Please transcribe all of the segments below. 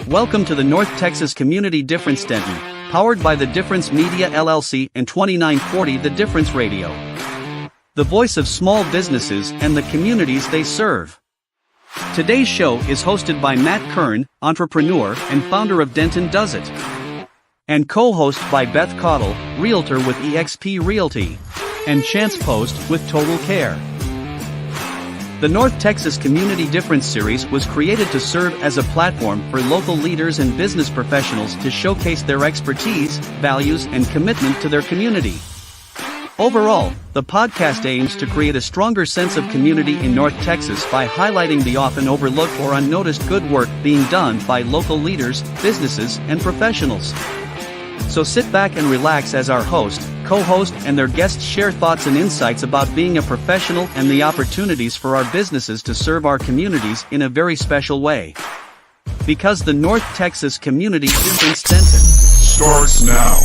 Welcome to the North Texas Community Difference-Denton, powered by The Difference Media LLC and 2940 The Difference Radio. The voice of small businesses and the communities they serve. Today's show is hosted by Matt Kern, entrepreneur and founder of Denton Does It, and co-host by Beth Caudill, realtor with eXp Realty, and Chance Post with Total Care. The North Texas Community Difference series was created to serve as a platform for local leaders and business professionals to showcase their expertise, values, and commitment to their community. Overall, the podcast aims to create a stronger sense of community in North Texas by highlighting the often overlooked or unnoticed good work being done by local leaders, businesses, and professionals. So sit back and relax as our host, co-host, and their guests share thoughts and insights about being a professional and the opportunities for our businesses to serve our communities in a very special way. Because the North Texas Community Difference-Denton starts now.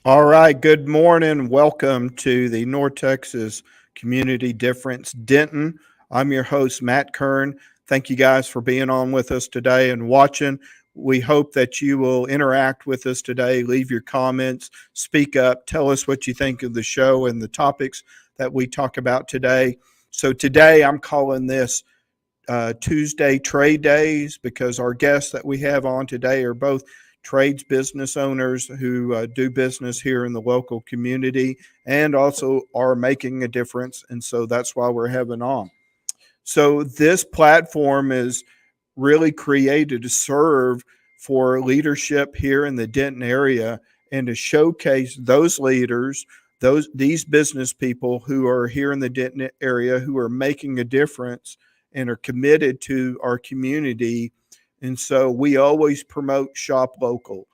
All right, good morning. Welcome to the North Texas Community Difference-Denton. I'm your host, Matt Kern. Thank you guys for being on with us today and watching. We hope that you will interact with us today, leave your comments, speak up, tell us what you think of the show and the topics that we talk about today. So today I'm calling this Tuesday Trade Days because our guests that we have on today are both trades business owners who do business here in the local community and also are making a difference. And so that's why we're having on. So this platform is really created to serve for leadership here in the Denton area and to showcase those leaders, these business people who are here in the Denton area who are making a difference and are committed to our community. And so we always promote shop local.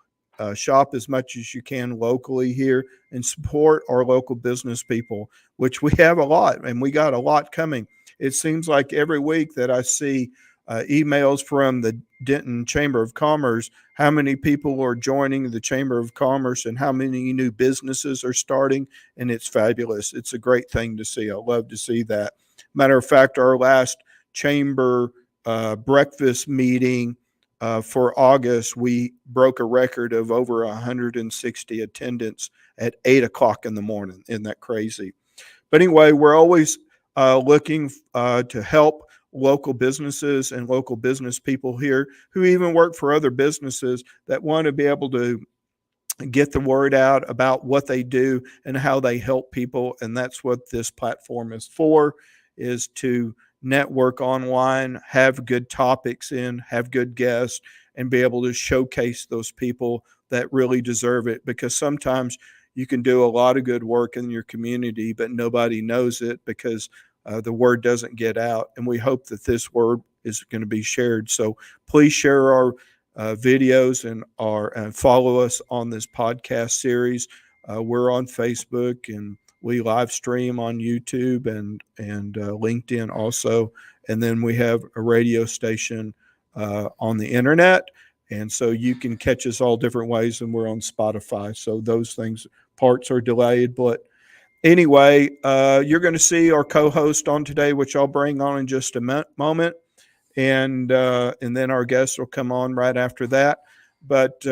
Shop as much as you can locally here and support our local business people, which we have a lot, and we got a lot coming. It seems like every week that I see emails from the Denton Chamber of Commerce, how many people are joining the Chamber of Commerce and how many new businesses are starting, and it's fabulous. It's a great thing to see. I love to see that. Matter of fact, our last Chamber breakfast meeting for August, we broke a record of over 160 attendance at 8 o'clock in the morning. Isn't that crazy? But anyway, we're always looking to help local businesses and local business people here who even work for other businesses that want to be able to get the word out about what they do and how they help people. And that's what this platform is for, is to network online, have good topics in, have good guests, and be able to showcase those people that really deserve it. Because sometimes you can do a lot of good work in your community, but nobody knows it because the word doesn't get out. And we hope that this word is going to be shared. So please share our videos and follow us on this podcast series. We're on Facebook and we live stream on YouTube and LinkedIn also. And then we have a radio station on the internet. And so you can catch us all different ways, and we're on Spotify. So those parts are delayed. But anyway, you're going to see our co-host on today, which I'll bring on in just a moment. And then our guests will come on right after that. But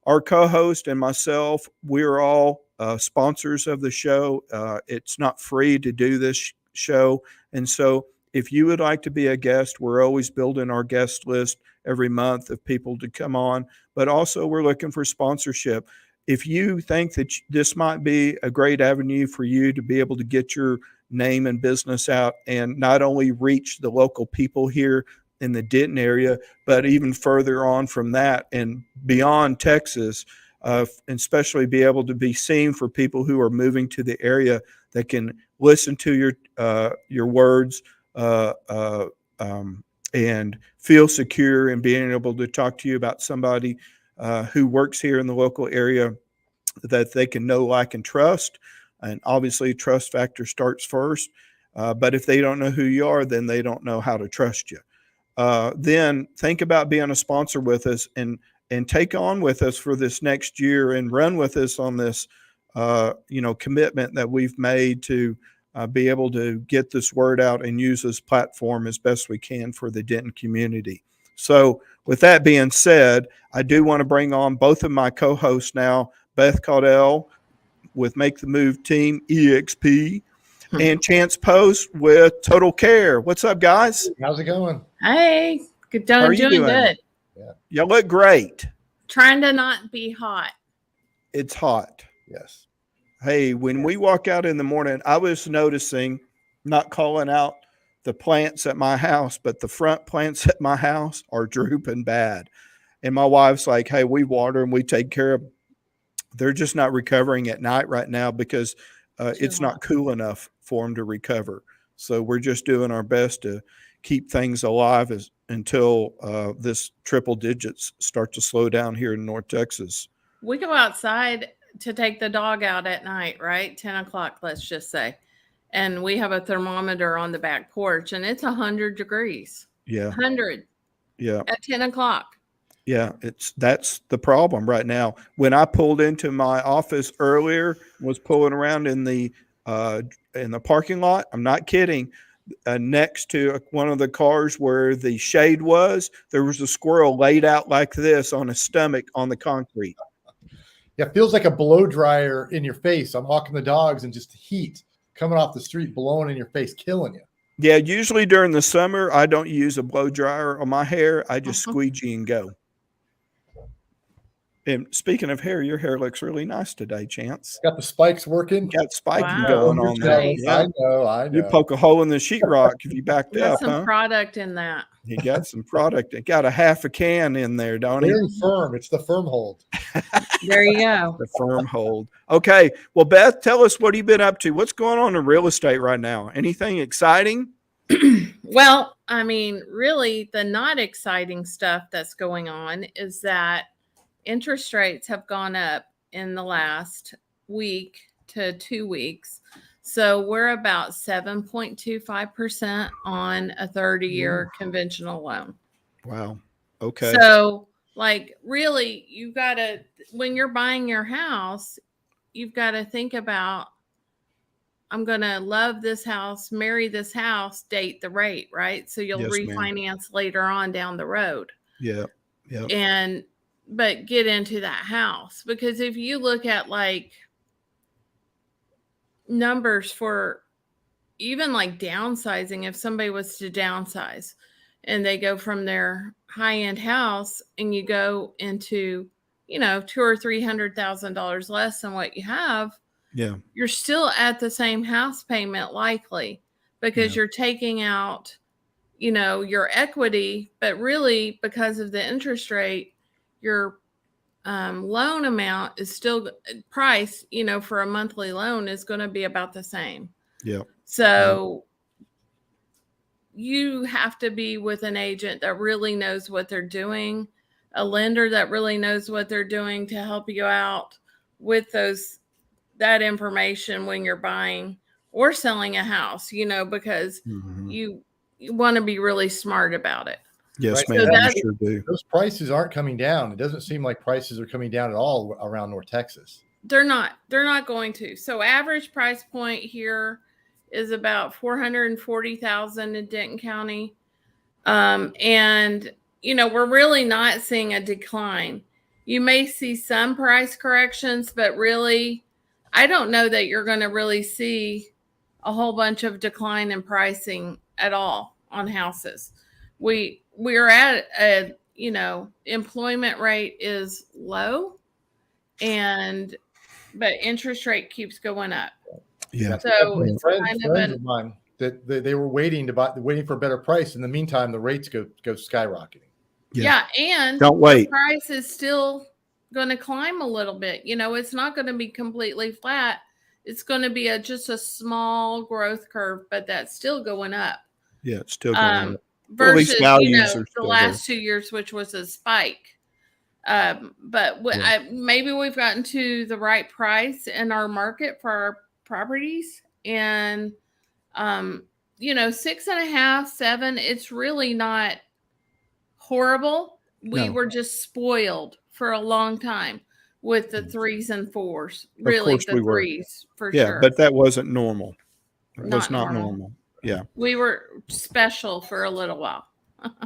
our co-host and myself, we're all sponsors of the show. It's not free to do this show. And so if you would like to be a guest, we're always building our guest list every month of people to come on. But also we're looking for sponsorship. If you think that this might be a great avenue for you to be able to get your name and business out and not only reach the local people here in the Denton area, but even further on from that and beyond Texas, and especially be able to be seen for people who are moving to the area that can listen to your words and feel secure in being able to talk to you about somebody who works here in the local area that they can know, like, and trust. And obviously trust factor starts first. But if they don't know who you are, then they don't know how to trust you. Then think about being a sponsor with us and take on with us for this next year and run with us on this, commitment that we've made to be able to get this word out and use this platform as best we can for the Denton community. So with that being said, I do want to bring on both of my co-hosts now, Beth Caudill with Make the Move Team EXP and Chance Post with Total Care. What's up, guys? How's it going? Hey, good. How are you Doing doing? good. Yeah. You look great. Trying to not be hot. It's hot. Yes. Hey, when we walk out in the morning, I was noticing, not calling out the plants at my house, but the front plants at my house are drooping bad. And my wife's like, hey, we water and we take care of them. They're just not recovering at night right now because it's not cool enough for them to recover. So we're just doing our best to keep things alive until this triple digits start to slow down here in North Texas. We go outside to take the dog out at night, right? 10 o'clock, let's just say. And we have a thermometer on the back porch and it's 100 degrees. Yeah. 100. Yeah. At 10 o'clock. Yeah, that's the problem right now. When I pulled into my office earlier, was pulling around in the parking lot. I'm not kidding. Next to one of the cars where the shade was, there was a squirrel laid out like this on his stomach on the concrete. Yeah, it feels like a blow dryer in your face. I'm walking the dogs and just heat coming off the street, blowing in your face, killing you. Yeah, usually during the summer, I don't use a blow dryer on my hair. I just squeegee and go. And speaking of hair, your hair looks really nice today, Chance. Got the spikes working. Got spiking Wow. going on there. Nice. Yeah. I know. You poke a hole in the sheetrock if you backed Got up, some huh? product in that. He got some product. It got a half a can in there, don't he? Very firm. It's the firm hold. There you go. The firm hold. Okay. Well, Beth, tell us what you've been up to. What's going on in real estate right now? Anything exciting? Well, I mean, really, the not exciting stuff that's going on is that interest rates have gone up in the last week to 2 weeks. So we're about 7.25% on a 30-year conventional loan. Wow. Okay. So, like, really, you got to, when you're buying your house, you've got to think about, I'm going to love this house, marry this house, date the rate, right? So you'll refinance later on down the road. Yeah. Yeah. But get into that house, because if you look at like numbers for even like downsizing, if somebody was to downsize and they go from their high-end house and you go into, $200,000 or $300,000 less than what you have, yeah, you're still at the same house payment likely, because you're taking out, your equity, but really because of the interest rate, your loan amount is still price, for a monthly loan is going to be about the same. Yeah. So you have to be with an agent that really knows what they're doing, a lender that really knows what they're doing to help you out with that information when you're buying or selling a house, because you want to be really smart about it. Yes, Right. ma'am. So I sure do. Those prices aren't coming down. It doesn't seem like prices are coming down at all around North Texas. They're not going to. So average price point here is about $440,000 in Denton County. And we're really not seeing a decline. You may see some price corrections, but really, I don't know that you're going to really see a whole bunch of decline in pricing at all on houses. We're at a, employment rate is low, but interest rate keeps going up. Yeah. So it's friends of mine that they were waiting for a better price. In the meantime, the rates go skyrocketing. Yeah, and don't wait. The price is still going to climb a little bit. It's not going to be completely flat. It's going to be just a small growth curve, but that's still going up. Yeah, it's still going up. Versus, the last 2 years, which was a spike. But maybe we've gotten to the right price in our market for our properties, and 6.5, 7, it's really not horrible. We were just spoiled for a long time with the 3s and 4s. Really, the 3s for sure. Yeah, but that wasn't normal. was not normal. Yeah. We were special for a little while.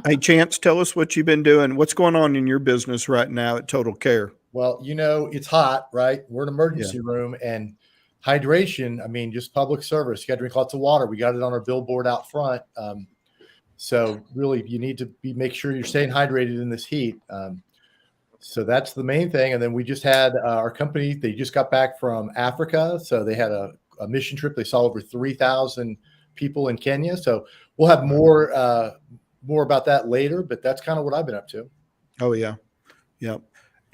Hey, Chance, tell us what you've been doing. What's going on in your business right now at Total Care? Well, it's hot, right? We're an emergency room, and hydration, I mean, just public service. You got to drink lots of water. We got it on our billboard out front. So really, you need to make sure you're staying hydrated in this heat. So that's the main thing. And then we just had our company, they just got back from Africa. So they had a mission trip. They saw over 3,000 people in Kenya. So we'll have more about that later, but that's kind of what I've been up to. Oh, yeah. Yep. I want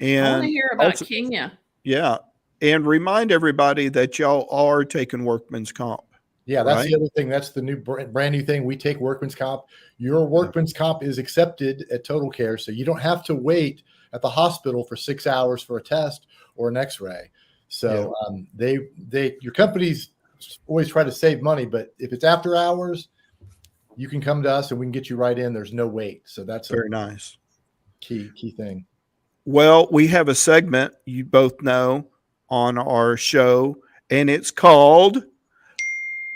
And to hear about Kenya. Yeah. And remind everybody that y'all are taking workman's comp. Yeah, that's the other thing. That's the new brand new thing. We take workman's comp. Your workman's comp is accepted at Total Care. So you don't have to wait at the hospital for 6 hours for a test or an x-ray. So your companies always try to save money, but if it's after hours, you can come to us and we can get you right in. There's no wait. So that's very nice. Key thing. Well, we have a segment you both know on our show, and it's called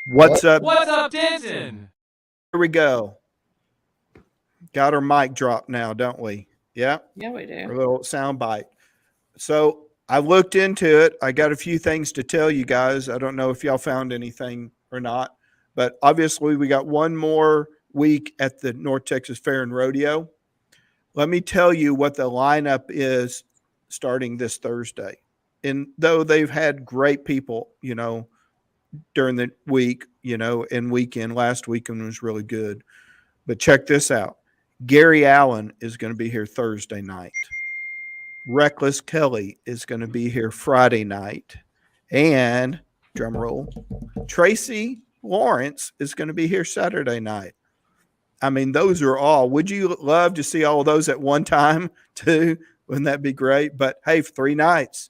What's Up? What's Up, Denton? Here we go. Got our mic drop now, don't we? Yeah? Yeah, we do. A little sound bite. So I looked into it. I got a few things to tell you guys. I don't know if y'all found anything or not, but obviously we got one more week at the North Texas Fair and Rodeo. Let me tell you what the lineup is starting this Thursday. And though they've had great people, during the week, and weekend, last weekend was really good. But check this out. Gary Allen is going to be here Thursday night. Reckless Kelly is going to be here Friday night. And, drum roll, Tracy Lawrence is going to be here Saturday night. I mean, those are all. Would you love to see all of those at one time too? Wouldn't that be great? But hey, 3 nights,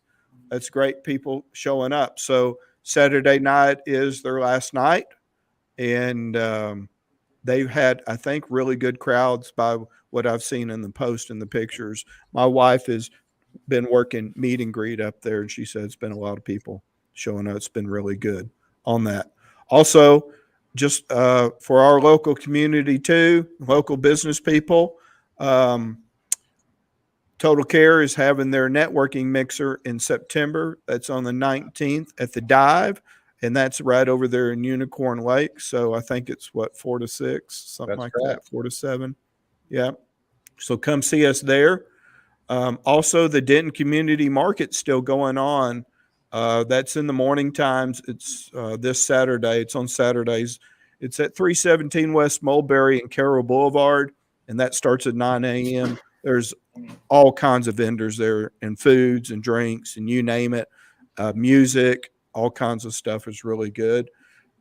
that's great people showing up. So Saturday night is their last night. And they've had, I think, really good crowds by what I've seen in the post and the pictures. My wife has been working meet and greet up there, and she said it's been a lot of people showing up. It's been really good on that. Also, just for our local community too, local business people, Total Care is having their networking mixer in September. That's on the 19th at the Dive, and that's right over there in Unicorn Lake. So I think it's 4 to 6, something like that, 4 to 7. Yeah. So come see us there. Also, the Denton Community Market's still going on. That's in the morning times. It's this Saturday. It's on Saturdays. It's at 317 West Mulberry and Carroll Boulevard, and that starts at 9 a.m. There's all kinds of vendors there, and foods and drinks and you name it, music, all kinds of stuff is really good.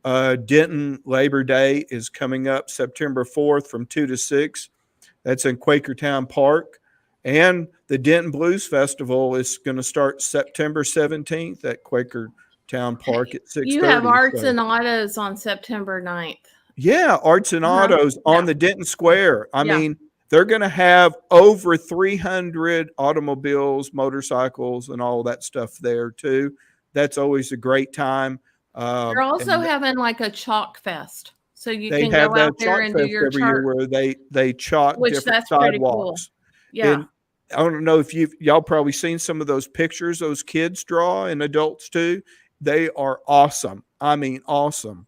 Denton Labor Day is coming up September 4th from 2 to 6. That's in Quakertown Park. And the Denton Blues Festival is going to start September 17th at Quakertown Park at 6:30. You have Arts and Autos on September 9th. Yeah, Arts and Autos on the Denton Square. I mean, they're going to have over 300 automobiles, motorcycles, and all that stuff there too. That's always a great time. They're also having like a chalk fest. So you they can have go that out there chalk and do fest your every chart. year where they chalk Which different that's pretty cool. sidewalks. Yeah. And I don't know if y'all probably seen some of those pictures those kids draw, and adults too. They are awesome. I mean, awesome.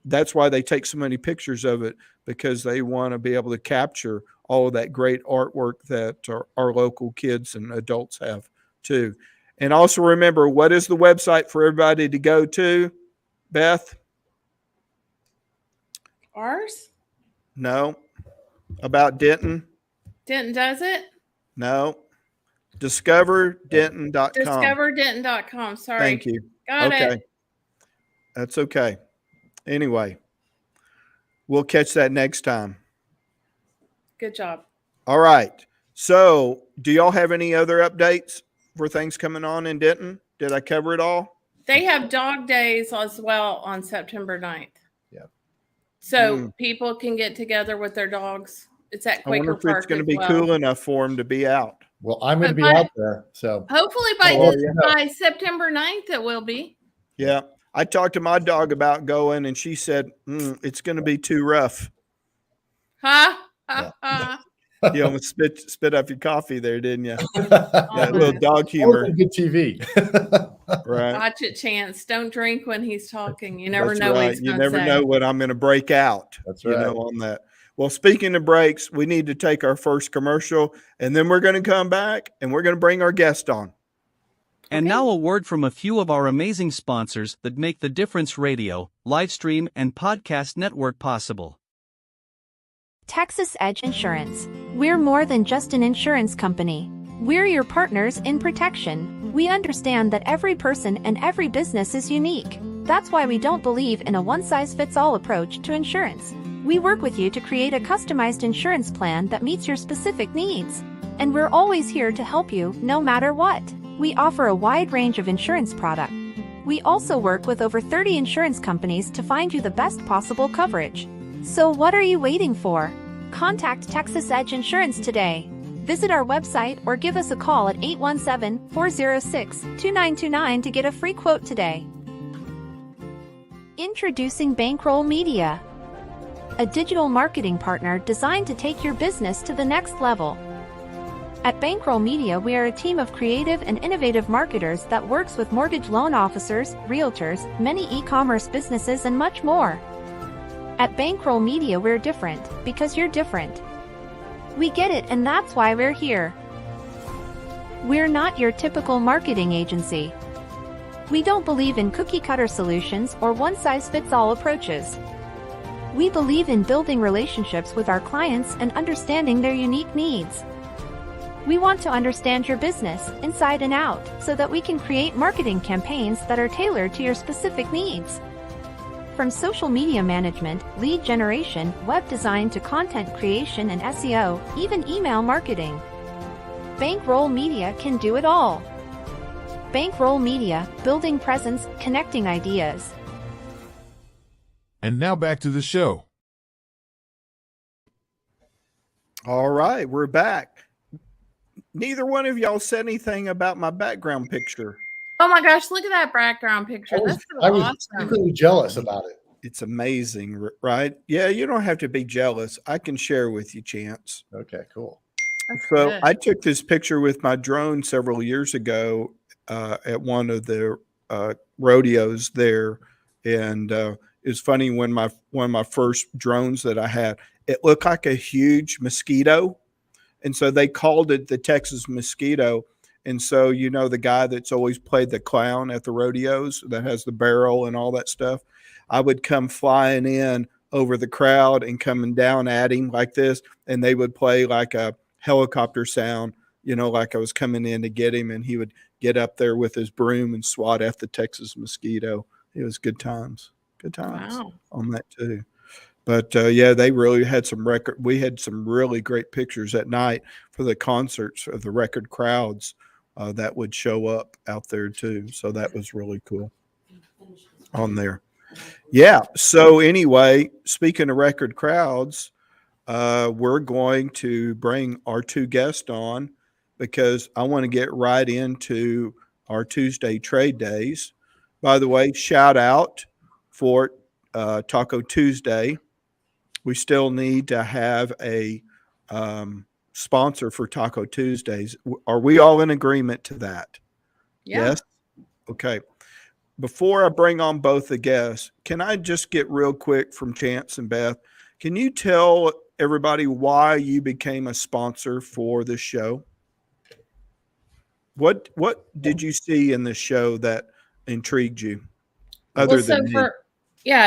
That's why they take so many pictures of it, because they want to be able to capture all of that great artwork that our local kids and adults have too. And also remember, what is the website for everybody to go to, Beth? Ours? No. About Denton? Denton does it? No. DiscoverDenton.com. DiscoverDenton.com. Sorry. Thank you. Got it. That's okay. Anyway, we'll catch that next time. Good job. All right. So, do y'all have any other updates for things coming on in Denton? Did I cover it all? They have dog days as well on September 9th. Yeah. So people can get together with their dogs. It's at I wonder Quaker if Park. it's going to as be well. cool enough for them to be out. Well, I'm going to be But out there. So hopefully by September 9th it will be. Yeah. I talked to my dog about going, and she said, it's going to be too rough. Ha, ha, ha. You almost spit up your coffee there, didn't you? Almost. Little dog humor. Good TV. Right. Watch it, Chance. Don't drink when he's talking. You never That's know what right. he's You going to never say. know what I'm going to break out. That's You right. know, on that. Well, speaking of breaks, we need to take our first commercial, and then we're going to come back and we're going to bring our guest on. And Okay. now a word from a few of our amazing sponsors that make the Difference Radio, live stream, and podcast network possible. Texas Edge Insurance. We're more than just an insurance company. We're your partners in protection. We understand that every person and every business is unique. That's why we don't believe in a one-size-fits-all approach to insurance. We work with you to create a customized insurance plan that meets your specific needs. And we're always here to help you, no matter what. We offer a wide range of insurance products. We also work with over 30 insurance companies to find you the best possible coverage. So what are you waiting for? Contact Texas Edge Insurance today. Visit our website or give us a call at 817-406-2929 to get a free quote today. Introducing Bankroll Media, a digital marketing partner designed to take your business to the next level. At Bankroll Media, we are a team of creative and innovative marketers that works with mortgage loan officers, realtors, many e-commerce businesses, and much more. At Bankroll Media, we're different because you're different. We get it, and that's why we're here. We're not your typical marketing agency. We don't believe in cookie-cutter solutions or one-size-fits-all approaches. We believe in building relationships with our clients and understanding their unique needs. We want to understand your business inside and out so that we can create marketing campaigns that are tailored to your specific needs. From social media management, lead generation, web design to content creation and SEO, even email marketing. Bankroll Media can do it all. Bankroll Media, building presence, connecting ideas. And now back to the show. All right, we're back. Neither one of y'all said anything about my background picture. Oh my gosh, look at that background picture. That's so I was awesome. secretly jealous about it. It's amazing, right? Yeah, you don't have to be jealous. I can share with you, Chance. Okay, cool. That's So good. I took this picture with my drone several years ago at one of the rodeos there, and it was funny when one of my first drones that I had, it looked like a huge mosquito, and so they called it the Texas mosquito. And so, you know, the guy that's always played the clown at the rodeos that has the barrel and all that stuff, I would come flying in over the crowd and coming down at him like this, and they would play like a helicopter sound, you know, like I was coming in to get him, and he would get up there with his broom and swat at the Texas mosquito. It was good times Wow. on that too. But yeah, they really had some we had some really great pictures at night for the concerts of the record crowds that would show up out there too. So that was really cool on there. Yeah. So anyway, speaking of record crowds, we're going to bring our two guests on because I want to get right into our Tuesday trade days. By the way, shout out for Taco Tuesday. We still need to have a sponsor for Taco Tuesdays. Are we all in agreement to that? Yeah. Yes? Okay. Before I bring on both the guests, can I just get real quick from Chance and Beth? Can you tell everybody why you became a sponsor for this show? What did you see in the show that intrigued you? Other than me?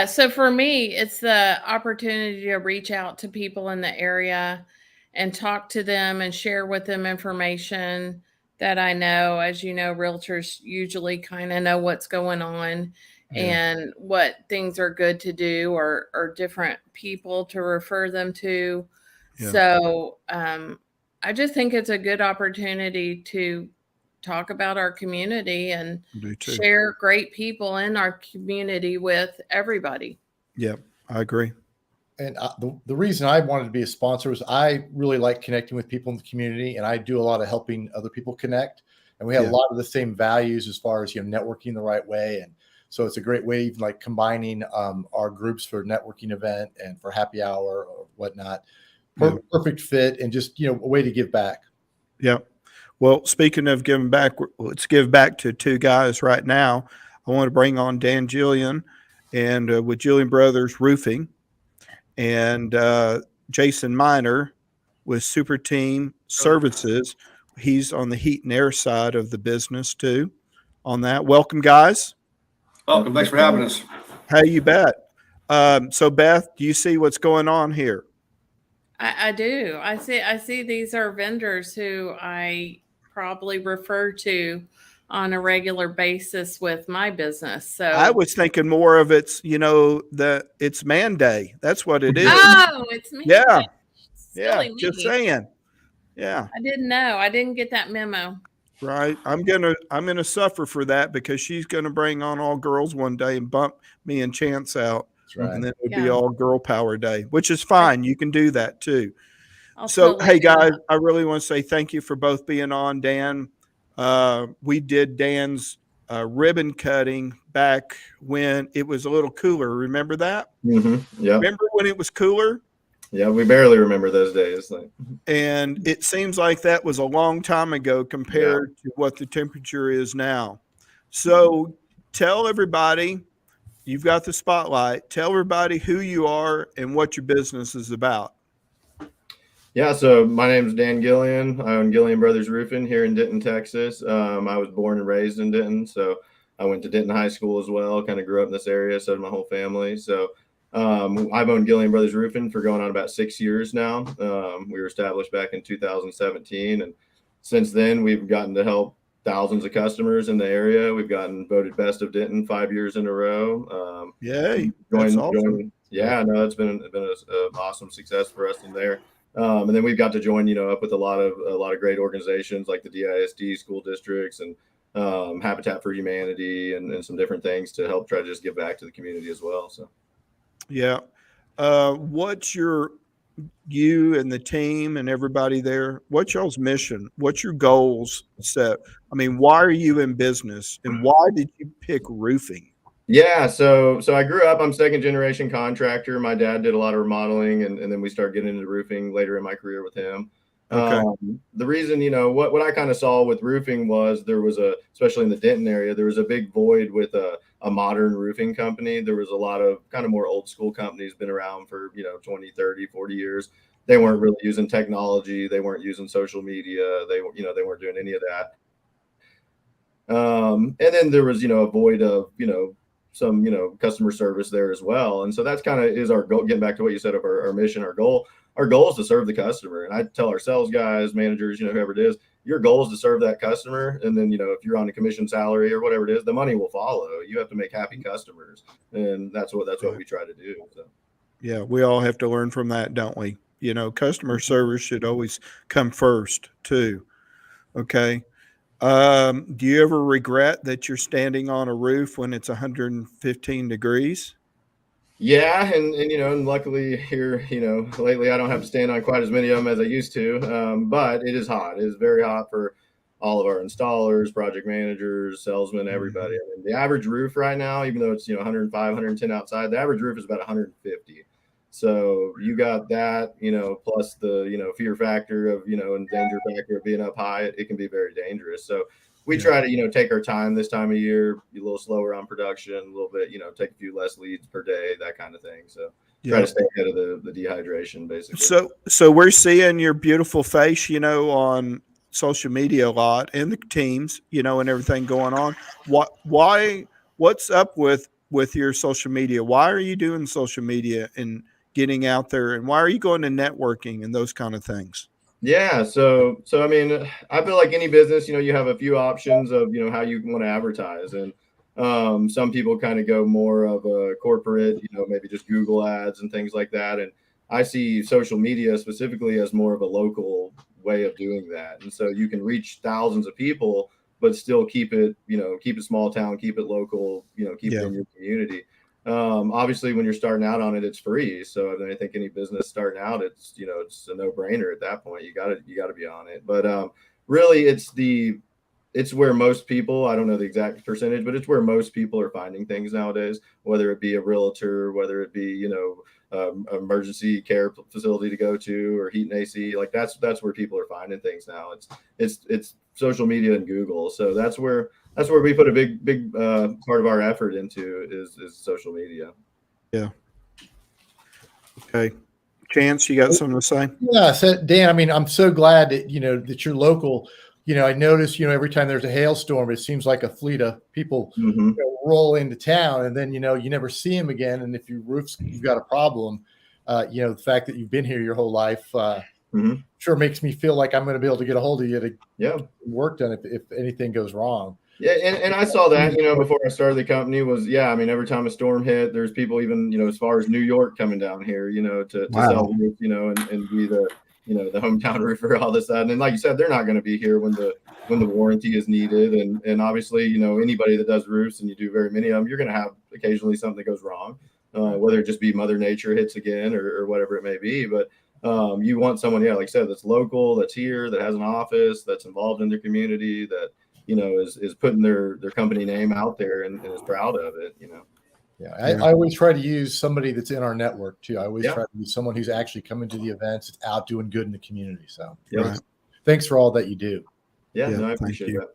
So for me, it's the opportunity to reach out to people in the area and talk to them and share with them information that I know. As you know, realtors usually kind of know what's going on and what things are good to do or different people to refer them to. Yeah. So I just think it's a good opportunity to talk about our community and share great people in our community with everybody. Yeah, I agree. And the reason I wanted to be a sponsor is I really like connecting with people in the community, and I do a lot of helping other people connect. And we have a lot of the same values as far as, you know, networking the right way. And So it's a great way of like combining our groups for networking event and for happy hour or whatnot. Perfect fit, and just, a way to give back. Yeah. Well, speaking of giving back, let's give back to two guys right now. I want to bring on Dan Gillean and with Gillean Brothers Roofing, and Jason Miner with Super Team Services. He's on the heat and air side of the business too. On that, welcome, guys. Welcome. Thanks for having us. How you bet. So, Beth, do you see what's going on here? I do. I see these are vendors who I probably refer to on a regular basis with my business. So I was thinking more of it's Man Day. That's what it is. Oh, it's me. Yeah. Silly Yeah. me. Just saying. Yeah. I didn't know. I didn't get that memo. Right. I'm gonna suffer for that because she's gonna bring on all girls one day and bump me and Chance out. That's right. And then it would be Yeah. all girl power day, which is fine. You can do that too. I'll So, totally hey do that. guys, I really want to say thank you for both being on. Dan, we did Dan's ribbon cutting back when it was a little cooler. Remember that? Mm-hmm. Yeah. Remember when it was cooler? Yeah. We barely remember those days. And it seems like that was a long time ago compared to what the temperature is now. So tell everybody, you've got the spotlight. Tell everybody who you are and what your business is about. Yeah. So my name is Dan Gillean. I own Gillean Brothers Roofing here in Denton, Texas. I was born and raised in Denton. So I went to Denton High School as well, kind of grew up in this area. So did my whole family. So I've owned Gillean Brothers Roofing for going on about 6 years now. We were established back in 2017. And since then, we've gotten to help thousands of customers in the area. We've gotten voted best of Denton 5 years in a row. Yay. That's awesome. Yeah, no, it's been an awesome success for us in there. And then we've got to join, up with a lot of great organizations like the DISD school districts and Habitat for Humanity and some different things to help try to just give back to the community as well. So, yeah. What's you and the team and everybody there, what's y'all's mission? What's your goals set? I mean, why are you in business and why did you pick roofing? Yeah, so I grew up, I'm second generation contractor. My dad did a lot of remodeling and then we started getting into roofing later in my career with him. Okay. The reason, what I kind of saw with roofing was there was especially in the Denton area, there was a big void with a modern roofing company. There was a lot of kind of more old school companies been around for, 20, 30, 40 years. They weren't really using technology. They weren't using social media. They weren't doing any of that. And then there was, a void of, some, customer service there as well. And so that's kind of is our goal, getting back to what you said of our mission, our goal is to serve the customer. And I tell our sales guys, managers, whoever it is, your goal is to serve that customer. And then, if you're on a commission salary or whatever it is, the money will follow. You have to make happy customers. And that's what we try to do. So. Yeah. We all have to learn from that, don't we? Customer service should always come first too. Okay. Do you ever regret that you're standing on a roof when it's 115 degrees? Yeah. And luckily here, lately I don't have to stand on quite as many of them as I used to. But it is hot. It is very hot for all of our installers, project managers, salesmen, everybody. I mean, the average roof right now, even though it's, 105, 110 outside, the average roof is about 150. So you got that, plus the, fear factor of, and danger factor of being up high, it can be very dangerous. So we try to, take our time this time of year, be a little slower on production, a little bit, take a few less leads per day, that kind of thing. So try to stay ahead of the dehydration, basically. So we're seeing your beautiful face, on social media a lot and the teams, and everything going on. What's up with your social media? Why are you doing social media and getting out there, and why are you going to networking and those kind of things? Yeah. So, I mean, I feel like any business, you have a few options of, how you want to advertise. And some people kind of go more of a corporate, maybe just Google ads and things like that. And I see social media specifically as more of a local way of doing that. And so you can reach thousands of people, but still keep it small town, keep it local, keep it in your community. Obviously when you're starting out on it, it's free. So I think any business starting out, it's a no brainer at that point. You gotta be on it. But really it's the it's where most people, I don't know the exact percentage, but it's where most people are finding things nowadays, whether it be a realtor, whether it be, emergency care facility to go to, or heat and AC. Like that's where people are finding things now. It's social media and Google. So that's where we put a big part of our effort into is social media. Yeah. Okay. Chance, you got something to say? Yeah, so Dan, I mean, I'm so glad that that you're local. I notice every time there's a hailstorm, it seems like a fleet of people roll into town, and then you never see them again. And if you've got a problem, the fact that you've been here your whole life sure makes me feel like I'm going to be able to get a hold of you to get work done if anything goes wrong. Yeah, and I saw that, before I started the company I mean, every time a storm hit, there's people even, as far as New York coming down here, to sell roof, and be the, the hometown roofer all of a sudden. And like you said, they're not going to be here when the warranty is needed. And obviously, anybody that does roofs, and you do very many of them, you're going to have occasionally something that goes wrong, whether it just be Mother Nature hits again or whatever it may be. But you want someone, like I said, that's local, that's here, that has an office, that's involved in their community, that is putting their company name out there and is proud of it. Yeah, I always try to use somebody that's in our network too. I always try to use someone who's actually coming to the events, it's out doing good in the community. So thanks for all that you do. Yeah, I appreciate that.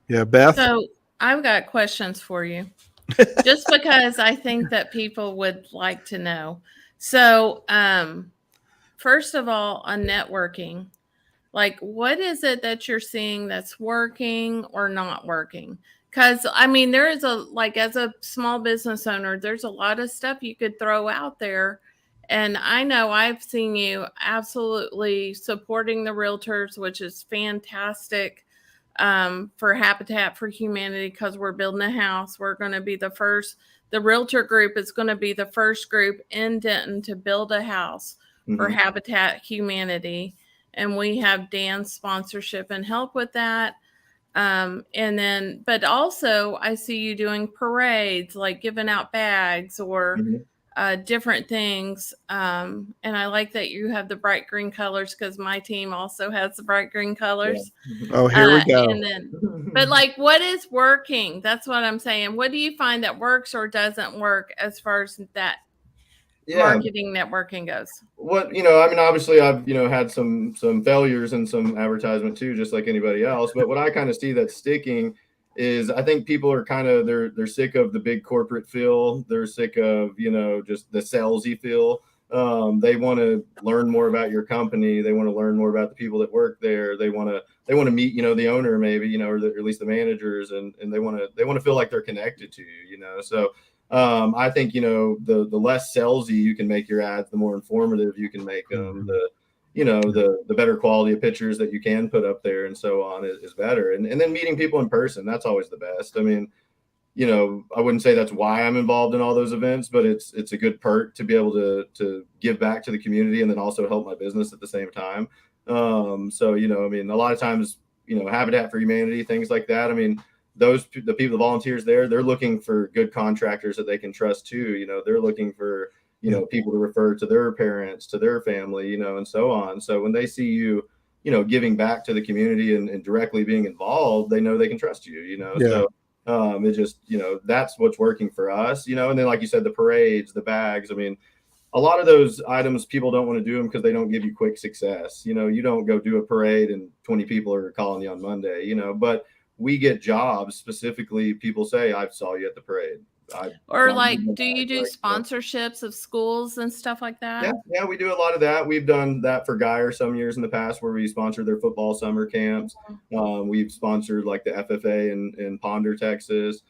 Yeah, Beth. So I've got questions for you, just because I think that people would like to know. So, first of all, on networking, like, what is it that you're seeing that's working or not working? Because, I mean, there is as a small business owner, there's a lot of stuff you could throw out there. And I know I've seen you absolutely supporting the realtors, which is fantastic, for Habitat for Humanity, because we're building a house. We're going to be the realtor group is going to be the first group in Denton to build a house for Habitat Humanity. And we have Dan's sponsorship and help with that. But also I see you doing parades, like giving out bags or different things. And I like that you have the bright green colors, because my team also has the bright green colors. Yeah. Oh, here we go. But like, what is working? That's what I'm saying. What do you find that works or doesn't work as far as that marketing networking goes? What, I mean, obviously I've, had some failures and some advertisement too, just like anybody else. But what I kind of see that's sticking is, I think people are kind of, they're sick of the big corporate feel. They're sick of, just the salesy feel. They want to learn more about your company. They want to learn more about the people that work there. They want to meet, the owner maybe, or at least the managers, and they want to feel like they're connected to you, So I think, the less salesy you can make your ads, the more informative you can make them. The better quality of pictures that you can put up there and so on is better. And then meeting people in person, that's always the best. I mean, I wouldn't say that's why I'm involved in all those events, but it's a good perk to be able to give back to the community and then also help my business at the same time. So, I mean, a lot of times, Habitat for Humanity, things like that. I mean, the people, the volunteers there, they're looking for good contractors that they can trust too. They're looking for, people to refer to their parents, to their family, and so on. So when they see you, giving back to the community and directly being involved, they know they can trust you, So it just, that's what's working for us, and then, like you said, the parades, the bags. I mean, a lot of those items, people don't want to do them because they don't give you quick success. You don't go do a parade and 20 people are calling you on Monday, but we get jobs specifically. People say, I saw you at the parade. Do you do sponsorships of schools and stuff like that? Yeah, we do a lot of that. We've done that for Geyer some years in the past, where we sponsored their football summer camps. We've sponsored like the FFA in Ponder, Texas.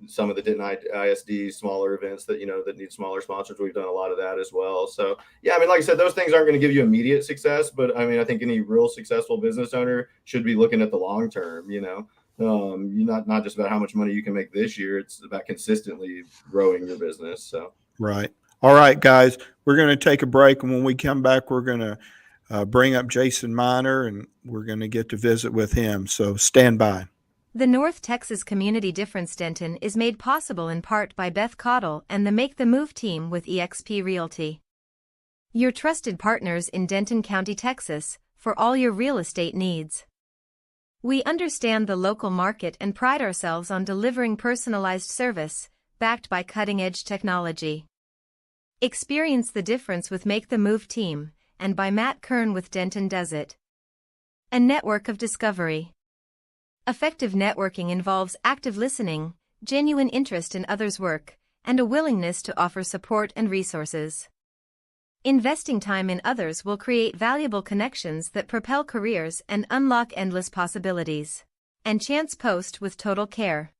Some of the Denton ISD smaller events that, that need smaller sponsors. We've done a lot of that as well. So yeah, I mean, like I said, those things aren't going to give you immediate success, but I mean, I think any real successful business owner should be looking at the long term, you're not just about how much money you can make this year. It's about consistently growing your business. So, right. All right, guys, we're going to take a break. And when we come back, we're going to bring up Jason Miner, and we're going to get to visit with him. So stand by. The North Texas Community Difference-Denton is made possible in part by Beth Caudill and the Make the Move team with eXp Realty. Your trusted partners in Denton County, Texas, for all your real estate needs. We understand the local market and pride ourselves on delivering personalized service, backed by cutting-edge technology. Experience the difference with Make the Move team, and by Matt Kern with Denton Does It. A network of discovery. Effective networking involves active listening, genuine interest in others' work, and a willingness to offer support and resources. Investing time in others will create valuable connections that propel careers and unlock endless possibilities. And Chance Post with Total Care.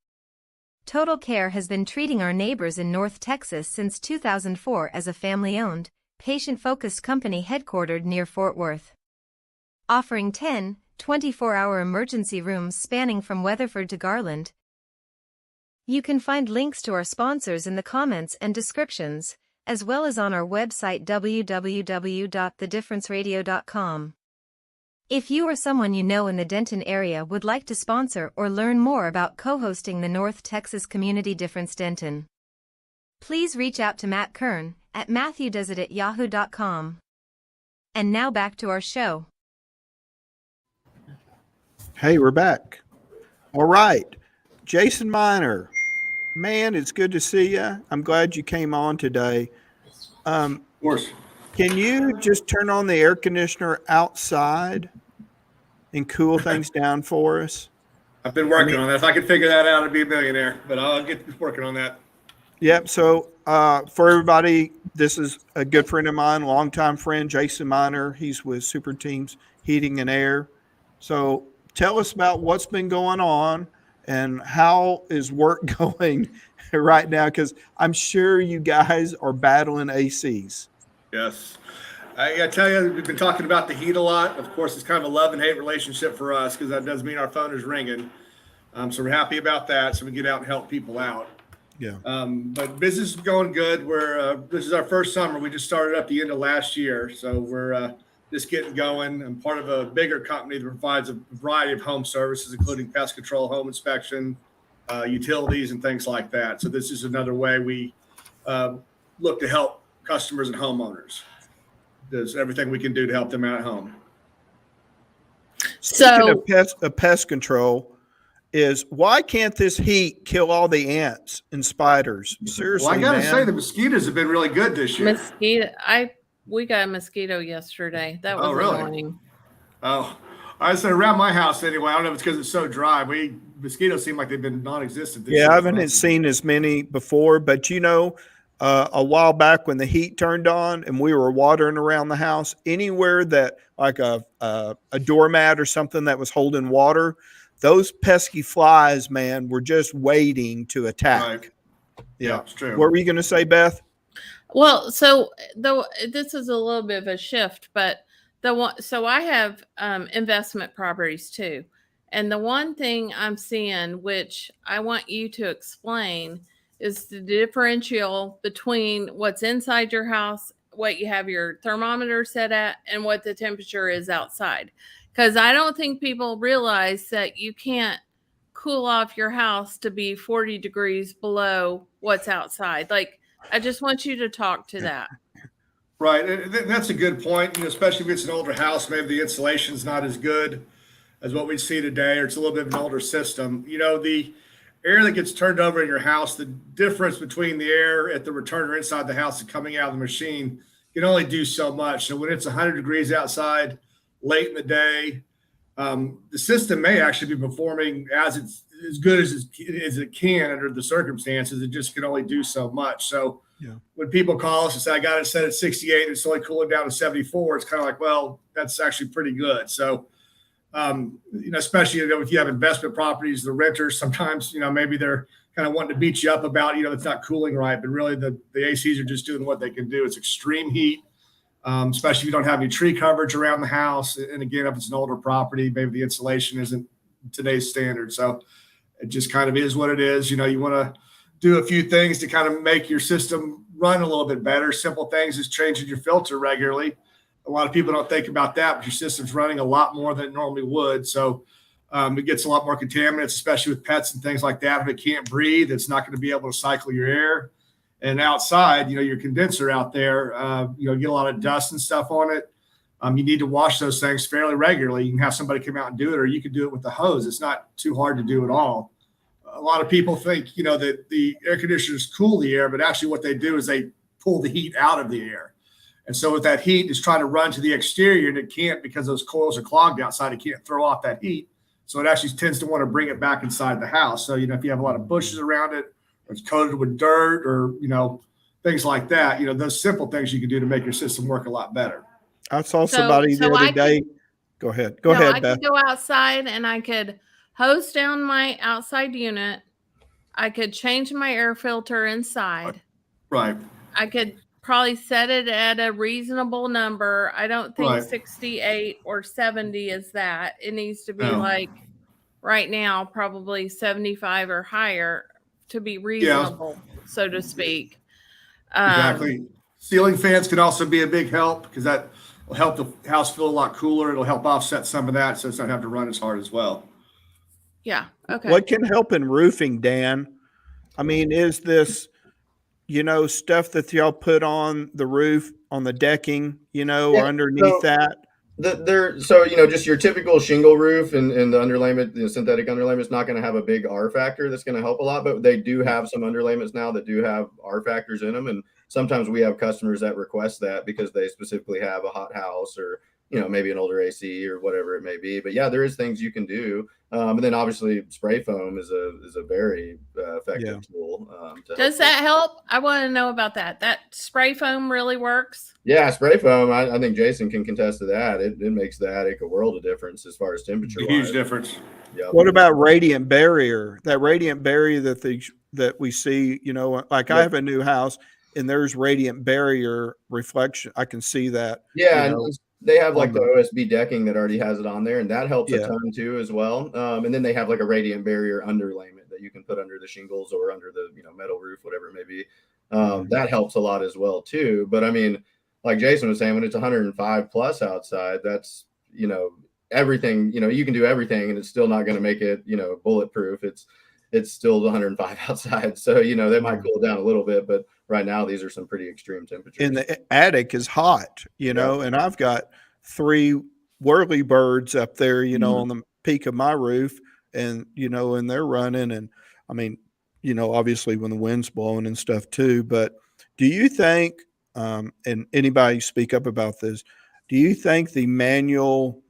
Total Care has been treating our neighbors in North Texas since 2004 as a family-owned, patient-focused company headquartered near Fort Worth. Offering 10, 24-hour emergency rooms spanning from Weatherford to Garland. You can find links to our sponsors in the comments and descriptions, as well as on our website www.thedifferenceradio.com. If you or someone you know in the Denton area would like to sponsor or learn more about co-hosting the North Texas Community Difference Denton, please reach out to Matt Kern at matthewdoesit@yahoo.com. And now back to our show. Hey, we're back. All right. Jason Miner, man, it's good to see you. I'm glad you came on today. Of course. Can you just turn on the air conditioner outside and cool things down for us? I've been working on that. If I could figure that out, I'd be a millionaire. But I'll get working on that. Yep. So for everybody, this is a good friend of mine, longtime friend, Jason Miner. He's with Super Teams Heating and Air. So tell us about what's been going on and how is work going right now? Because I'm sure you guys are battling ACs. Yes. I got to tell you, we've been talking about the heat a lot. Of course, it's kind of a love and hate relationship for us because that does mean our phone is ringing. So we're happy about that. So we get out and help people out. Yeah. But business is going good. This is our first summer. We just started up the end of last year. So we're just getting going. I'm part of a bigger company that provides a variety of home services, including pest control, home inspection, utilities, and things like that. So this is another way we look to help customers and homeowners. There's everything we can do to help them out at home. Speaking of pest control, is why can't this heat kill all the ants and spiders? Seriously, well, I gotta man. say the mosquitoes have been really good this year. We got a mosquito yesterday. That was really annoying. Oh, I said around my house anyway. I don't know if it's because it's so dry. Mosquitoes seem like they've been non-existent this year. I haven't seen as many before, but a while back when the heat turned on and we were watering around the house, anywhere that like a doormat or something that was holding water, those pesky flies, man, were just waiting to attack. Right. Yeah, it's true. What were you going to say, Beth? Well, so this is a little bit of a shift, but so I have investment properties too. And the one thing I'm seeing, which I want you to explain, is the differential between what's inside your house, what you have your thermometer set at, and what the temperature is outside. Because I don't think people realize that you can't cool off your house to be 40 degrees below what's outside. Like, I just want you to talk to that. Right. And that's a good point. Especially if it's an older house, maybe the insulation's not as good as what we see today, or it's a little bit of an older system. The air that gets turned over in your house, the difference between the air at the returner inside the house and coming out of the machine can only do so much. So when it's 100 degrees outside late in the day, the system may actually be performing as good as it can under the circumstances. It just can only do so much. So when people call us and say, I got it set at 68 and it's only cooling down to 74, it's kind of like, well, that's actually pretty good. So especially, if you have investment properties, the renters, sometimes, maybe they're kind of wanting to beat you up about, it's not cooling right, but really the ACs are just doing what they can do. It's extreme heat, especially if you don't have any tree coverage around the house. And again, if it's an older property, maybe the insulation isn't today's standard. So it just kind of is what it is. You want to do a few things to kind of make your system run a little bit better. Simple things is changing your filter regularly. A lot of people don't think about that, but your system's running a lot more than it normally would. So it gets a lot more contaminants, especially with pets and things like that. If it can't breathe, it's not going to be able to cycle your air. And outside, your condenser out there, get a lot of dust and stuff on it. You need to wash those things fairly regularly. You can have somebody come out and do it, or you can do it with the hose. It's not too hard to do at all. A lot of people think, that the air conditioners cool the air, but actually what they do is they pull the heat out of the air. And so if that heat is trying to run to the exterior and it can't because those coils are clogged outside, it can't throw off that heat. So it actually tends to want to bring it back inside the house. So, if you have a lot of bushes around it, or it's coated with dirt, or, things like that, those simple things you can do to make your system work a lot better. I saw somebody the other day. Go ahead. Go ahead, I Beth. could go outside and I could hose down my outside unit. I could change my air filter inside. Right. I could probably set it at a reasonable number. I don't think 68 or 70 is that. It needs to be like right now, probably 75 or higher to be reasonable, so to speak. Exactly. Ceiling fans can also be a big help because that will help the house feel a lot cooler. It'll help offset some of that so it's not have to run as hard as well. Yeah. Okay. What can help in roofing, Dan? I mean, is this, stuff that y'all put on the roof, on the decking, or underneath that? Just your typical shingle roof and the underlayment, the synthetic underlayment is not going to have a big R factor that's going to help a lot, but they do have some underlayments now that do have R factors in them. And sometimes we have customers that request that because they specifically have a hot house or, maybe an older AC or whatever it may be. But yeah, there is things you can do. And then obviously spray foam is a very effective tool. Does that help? I want to know about that. That spray foam really works? Yeah, spray foam. I think Jason can contest to that. It makes a world of difference as far as temperature. Huge difference. Yeah. What about radiant barrier? That radiant barrier that we see, like I have a new house and there's radiant barrier reflection. I can see that. Yeah. And they have like the OSB decking that already has it on there, and that helps a ton too as well. And then they have like a radiant barrier underlayment that you can put under the shingles or under the metal roof, whatever it may be. That helps a lot as well too. But I mean, like Jason was saying, when it's 105 plus outside, that's everything. You can do everything, and it's still not going to make it bulletproof. It's still 105 outside, so they might cool down a little bit, but right now these are some pretty extreme temperatures. And the attic is hot, and I've got 3 whirlybirds up there, on the peak of my roof, and and they're running, and I mean, obviously when the wind's blowing and stuff too. But do you think, and anybody speak up about this, do you think the manual,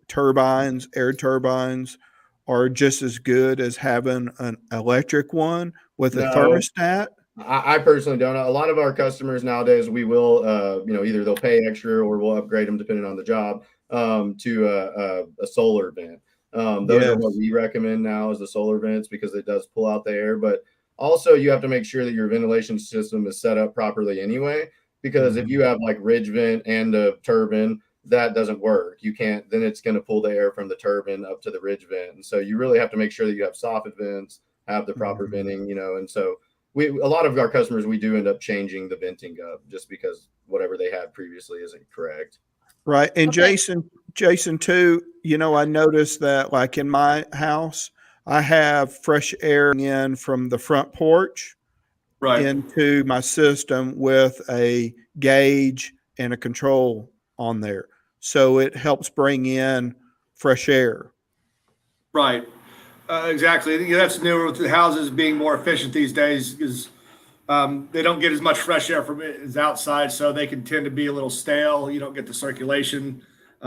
turbines, air turbines, are just as good as having an electric one with a thermostat? I personally don't. A lot of our customers nowadays, we will, either they'll pay extra or we'll upgrade them depending on the job to a solar vent. Those are what we recommend now is the solar vents because it does pull out the air. But also you have to make sure that your ventilation system is set up properly anyway, because if you have like ridge vent and a turbine, that doesn't work. You can't, then it's going to pull the air from the turbine up to the ridge vent. And so you really have to make sure that you have soffit vents, have the proper venting, and so a lot of our customers, we do end up changing the venting up just because whatever they had previously isn't correct. Right. And Jason too, I noticed that like in my house, I have fresh air in from the front porch into my system with a gauge and a control on there. So it helps bring in fresh air. Right. Exactly. That's new with the houses being more efficient these days because they don't get as much fresh air from it as outside, so they can tend to be a little stale. You don't get the circulation.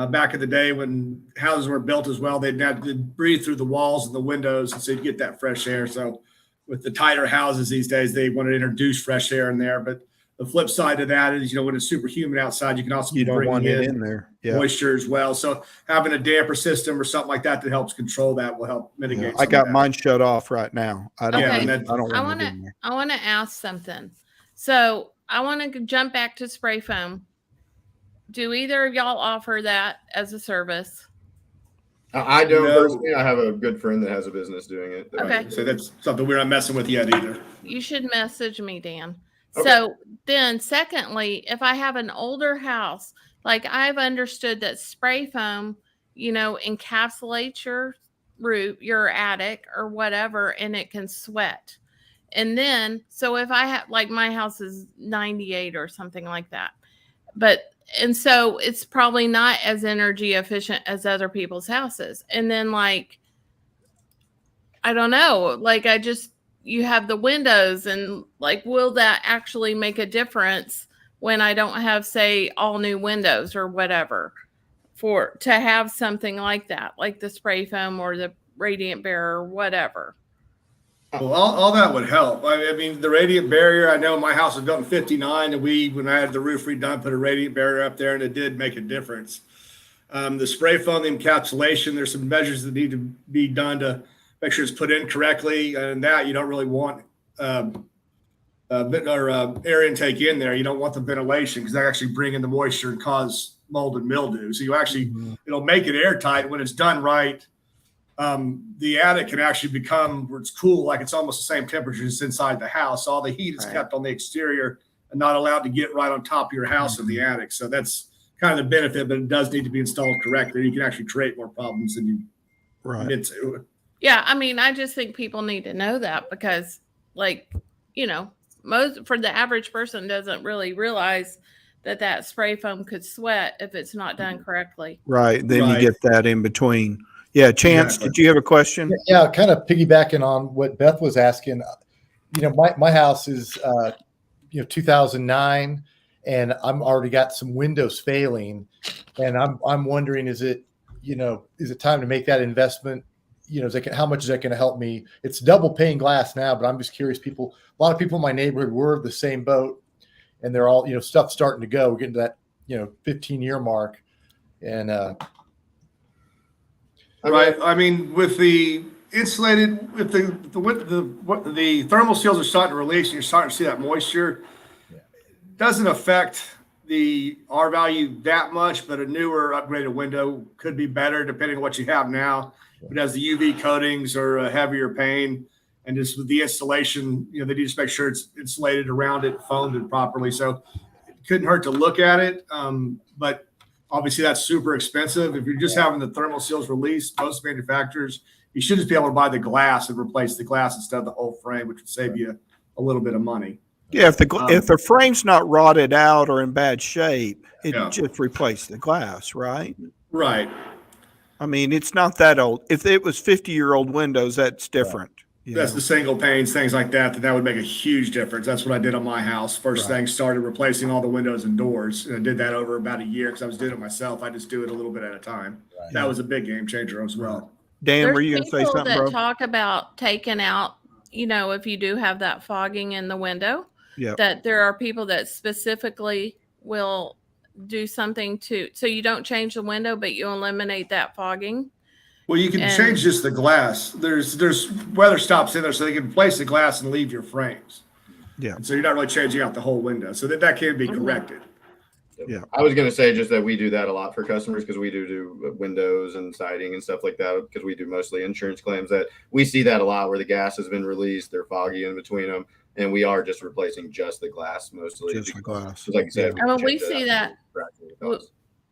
Back in the day when houses were built as well, they'd have to breathe through the walls and the windows, and so you get that fresh air. So with the tighter houses these days, they want to introduce fresh air in there. But the flip side of that is, when it's super humid outside, you can also bring in there moisture as well. So having a damper system or something like that helps control that will help mitigate. I got mine shut off right now. I want to ask something. So I want to jump back to spray foam. Do either of y'all offer that as a service? I don't personally. I have a good friend that has a business doing it. Okay. So that's something we're not messing with yet either. You should message me, Dan. Okay. So then secondly, if I have an older house, like I've understood that spray foam, encapsulates your roof, your attic or whatever, and it can sweat. And then, so if I have, like my house is 98 or something like that, but and so it's probably not as energy efficient as other people's houses. And then like, I don't know, like you have the windows, and like, will that actually make a difference when I don't have, say, all new windows or whatever, to have something like that, like the spray foam or the radiant barrier or whatever? Well, all that would help. I mean, the radiant barrier, I know my house was built in 59, and when I had the roof redone, put a radiant barrier up there, and it did make a difference. The spray foam, the encapsulation, there's some measures that need to be done to make sure it's put in correctly, and that you don't really want air intake in there. You don't want the ventilation, because that actually bring in the moisture and cause mold and mildew. So you actually, it'll make it airtight when it's done right. The attic can actually become where it's cool, like it's almost the same temperature as inside the house. All the heat is kept on the exterior and not allowed to get right on top of your house in the attic. So that's kind of the benefit, but it does need to be installed correctly. You can actually create more problems than you need to. Yeah, I mean, I just think people need to know that, because, like, you know, for the average person doesn't really realize that spray foam could sweat if it's not done correctly. Right. Then you get that in between. Yeah. Chance, did you have a question? Yeah, kind of piggybacking on what Beth was asking. You know, my house is 2009, and I'm already got some windows failing, and I'm wondering, is it time to make that investment? You know, how much is that going to help me? It's double pane glass now, but I'm just curious. A lot of people in my neighborhood were the same boat, and they're all, stuff starting to go. We're getting to that, 15-year mark. And, right. I mean, with the insulated, if the thermal seals are starting to release, and you're starting to see that moisture, doesn't affect the R value that much, but a newer upgraded window could be better depending on what you have now. It has the UV coatings or a heavier pane, and just with the installation, they need to just make sure it's insulated around it, foamed it properly. So it couldn't hurt to look at it. But obviously that's super expensive. If you're just having the thermal seals released, most manufacturers, you should just be able to buy the glass and replace the glass instead of the whole frame, which would save you a little bit of money. Yeah, if the frame's not rotted out or in bad shape, just replace the glass, right? Right. I mean, it's not that old. If it was 50-year-old windows, that's different. That's the single panes, things like that would make a huge difference. That's what I did on my house. First thing, started replacing all the windows and doors. And I did that over about a year because I was doing it myself. I just do it a little bit at a time. Right. That was a big game changer as well. Dan, were you going to say something, bro? Talk about taking out, if you do have that fogging in the window, that there are people that specifically will do something so you don't change the window, but you eliminate that fogging. Well, you can change just the glass. There's weather stops in there, so they can place the glass and leave your frames. Yeah. And so you're not really changing out the whole window, so that can be corrected. Yeah. I was going to say just that we do that a lot for customers, because we do windows and siding and stuff like that, because we do mostly insurance claims. That we see that a lot where the gas has been released, they're foggy in between them, and we are just replacing just the glass mostly. Just the glass. Like you said, we see that.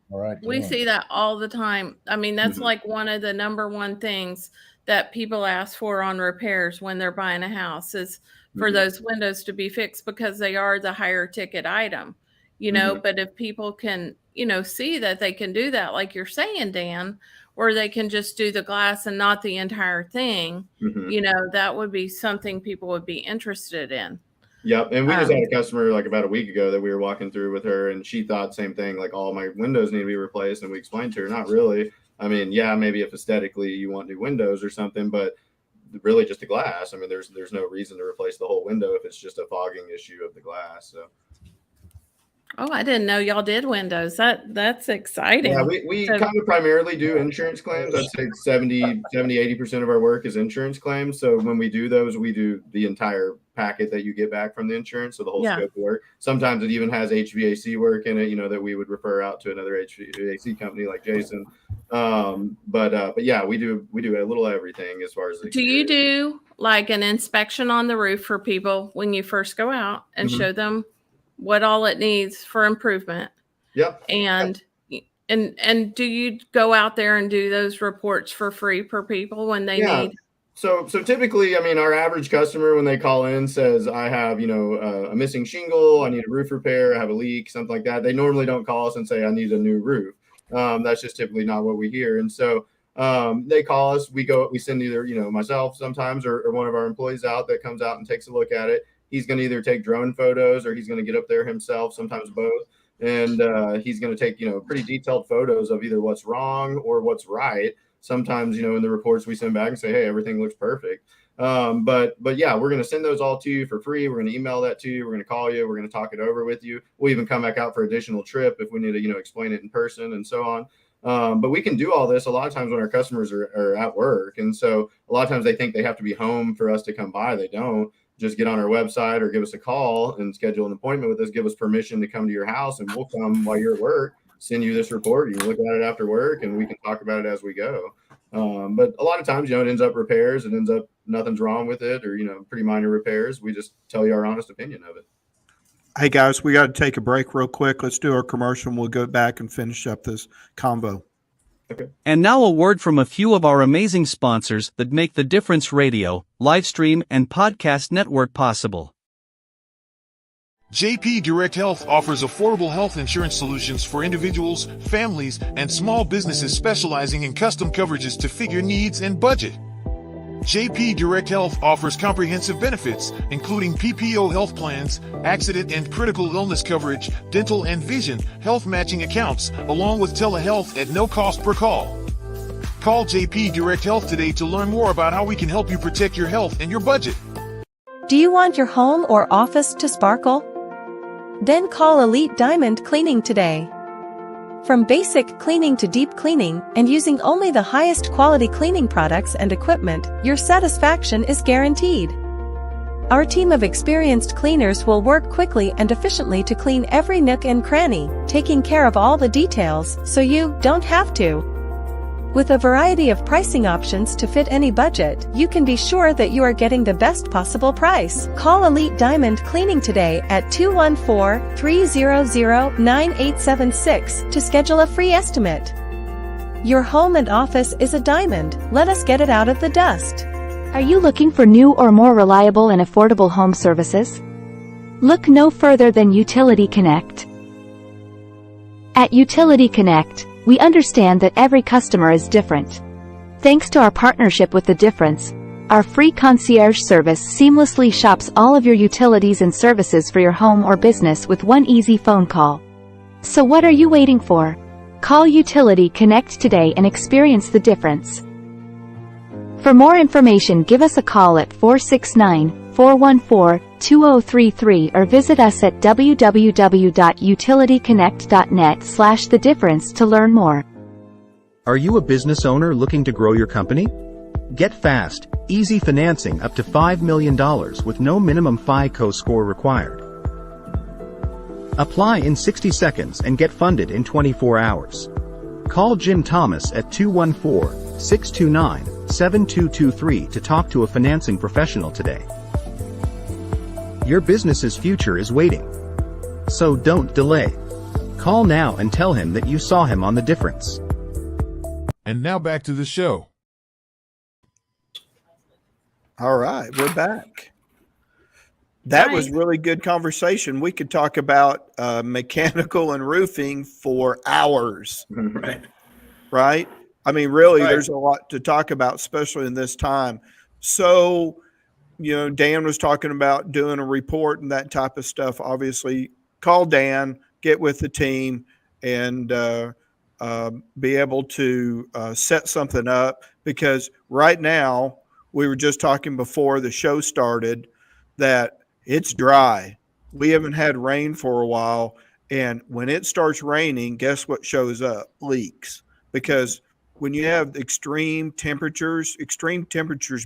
All right. We see that all the time. I mean, that's like one of the number one things that people ask for on repairs when they're buying a house is for those windows to be fixed, because they are the higher ticket item, but if people can, see that they can do that, like you're saying, Dan, or they can just do the glass and not the entire thing, that would be something people would be interested in. Yep. And we just had a customer like about a week ago that we were walking through with her, and she thought same thing, like all my windows need to be replaced. And we explained to her, not really. I mean, maybe if aesthetically you want new windows or something, but really just the glass. I mean, there's no reason to replace the whole window if it's just a fogging issue of the glass. So. Oh, I didn't know y'all did windows. That's exciting. Yeah, we kind of primarily do insurance claims. I'd say 70-80% of our work is insurance claims. So when we do those, we do the entire packet that you get back from the insurance. So the whole scope of work. Sometimes it even has HVAC work in it, that we would refer out to another HVAC company like Jason. But yeah, we do a little everything as far as. Do you do like an inspection on the roof for people when you first go out and show them what all it needs for improvement? Yep. And do you go out there and do those reports for free for people when they need? So typically, I mean, our average customer, when they call in, says, I have, a missing shingle, I need a roof repair, I have a leak, something like that. They normally don't call us and say, I need a new roof. That's just typically not what we hear. And so they call us, we send either, myself sometimes or one of our employees out that comes out and takes a look at it. He's going to either take drone photos or he's going to get up there himself, sometimes both. And he's going to take, pretty detailed photos of either what's wrong or what's right. Sometimes, in the reports we send back and say, hey, everything looks perfect. But yeah, we're going to send those all to you for free. We're going to email that to you. We're going to call you. We're going to talk it over with you. We'll even come back out for additional trip if we need to, explain it in person and so on. But we can do all this a lot of times when our customers are at work. And so a lot of times they think they have to be home for us to come by. They don't. Just get on our website or give us a call and schedule an appointment with us. Give us permission to come to your house, and we'll come while you're at work, send you this report. You can look at it after work, and we can talk about it as we go. But a lot of times, it ends up repairs. It ends up nothing's wrong with it, or, pretty minor repairs. We just tell you our honest opinion of it. Hey, guys, we got to take a break real quick. Let's do our commercial, and we'll go back and finish up this convo. Okay. And now a word from a few of our amazing sponsors that make the Difference Radio, live stream, and podcast network possible. JP Direct Health offers affordable health insurance solutions for individuals, families, and small businesses specializing in custom coverages to fit your needs and budget. JP Direct Health offers comprehensive benefits, including PPO health plans, accident and critical illness coverage, dental and vision, health matching accounts, along with telehealth at no cost per call. Call JP Direct Health today to learn more about how we can help you protect your health and your budget. Do you want your home or office to sparkle? Then call Elite Diamond Cleaning today. From basic cleaning to deep cleaning, and using only the highest quality cleaning products and equipment, your satisfaction is guaranteed. Our team of experienced cleaners will work quickly and efficiently to clean every nook and cranny, taking care of all the details so you don't have to. With a variety of pricing options to fit any budget, you can be sure that you are getting the best possible price. Call Elite Diamond Cleaning today at 214-300-9876 to schedule a free estimate. Your home and office is a diamond. Let us get it out of the dust. Are you looking for new or more reliable and affordable home services? Look no further than Utility Connect. At Utility Connect, we understand that every customer is different. Thanks to our partnership with The Difference, our free concierge service seamlessly shops all of your utilities and services for your home or business with one easy phone call. So what are you waiting for? Call Utility Connect today and experience the difference. For more information, give us a call at 469-414-2033 or visit us at www.utilityconnect.net/thedifference to learn more. Are you a business owner looking to grow your company? Get fast, easy financing up to $5 million with no minimum FICO score required. Apply in 60 seconds and get funded in 24 hours. Call Jim Thomas at 214-629-7223 to talk to a financing professional today. Your business's future is waiting. So don't delay. Call now and tell him that you saw him on The Difference. And now back to the show. All right, we're back. That was really good conversation. We could talk about mechanical and roofing for hours. Right? I mean, really, there's a lot to talk about, especially in this time. So, Dan was talking about doing a report and that type of stuff. Obviously, call Dan, get with the team, and be able to set something up. Because right now, we were just talking before the show started that it's dry. We haven't had rain for a while. And when it starts raining, guess what shows up? Leaks. Because when you have extreme temperatures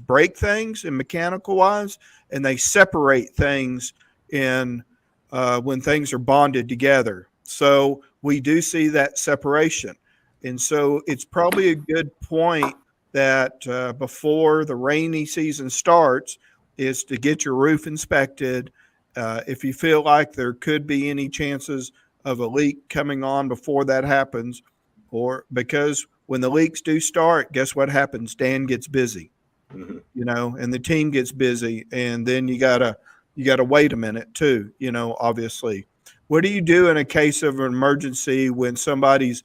break things in mechanical wise, and they separate things in when things are bonded together. So we do see that separation. And so it's probably a good point that before the rainy season starts is to get your roof inspected. If you feel like there could be any chances of a leak coming on before that happens, or because when the leaks do start, guess what happens? Dan gets busy. you know, and the team gets busy, and then you gotta wait a minute too, you know, obviously. What do you do in a case of an emergency when somebody's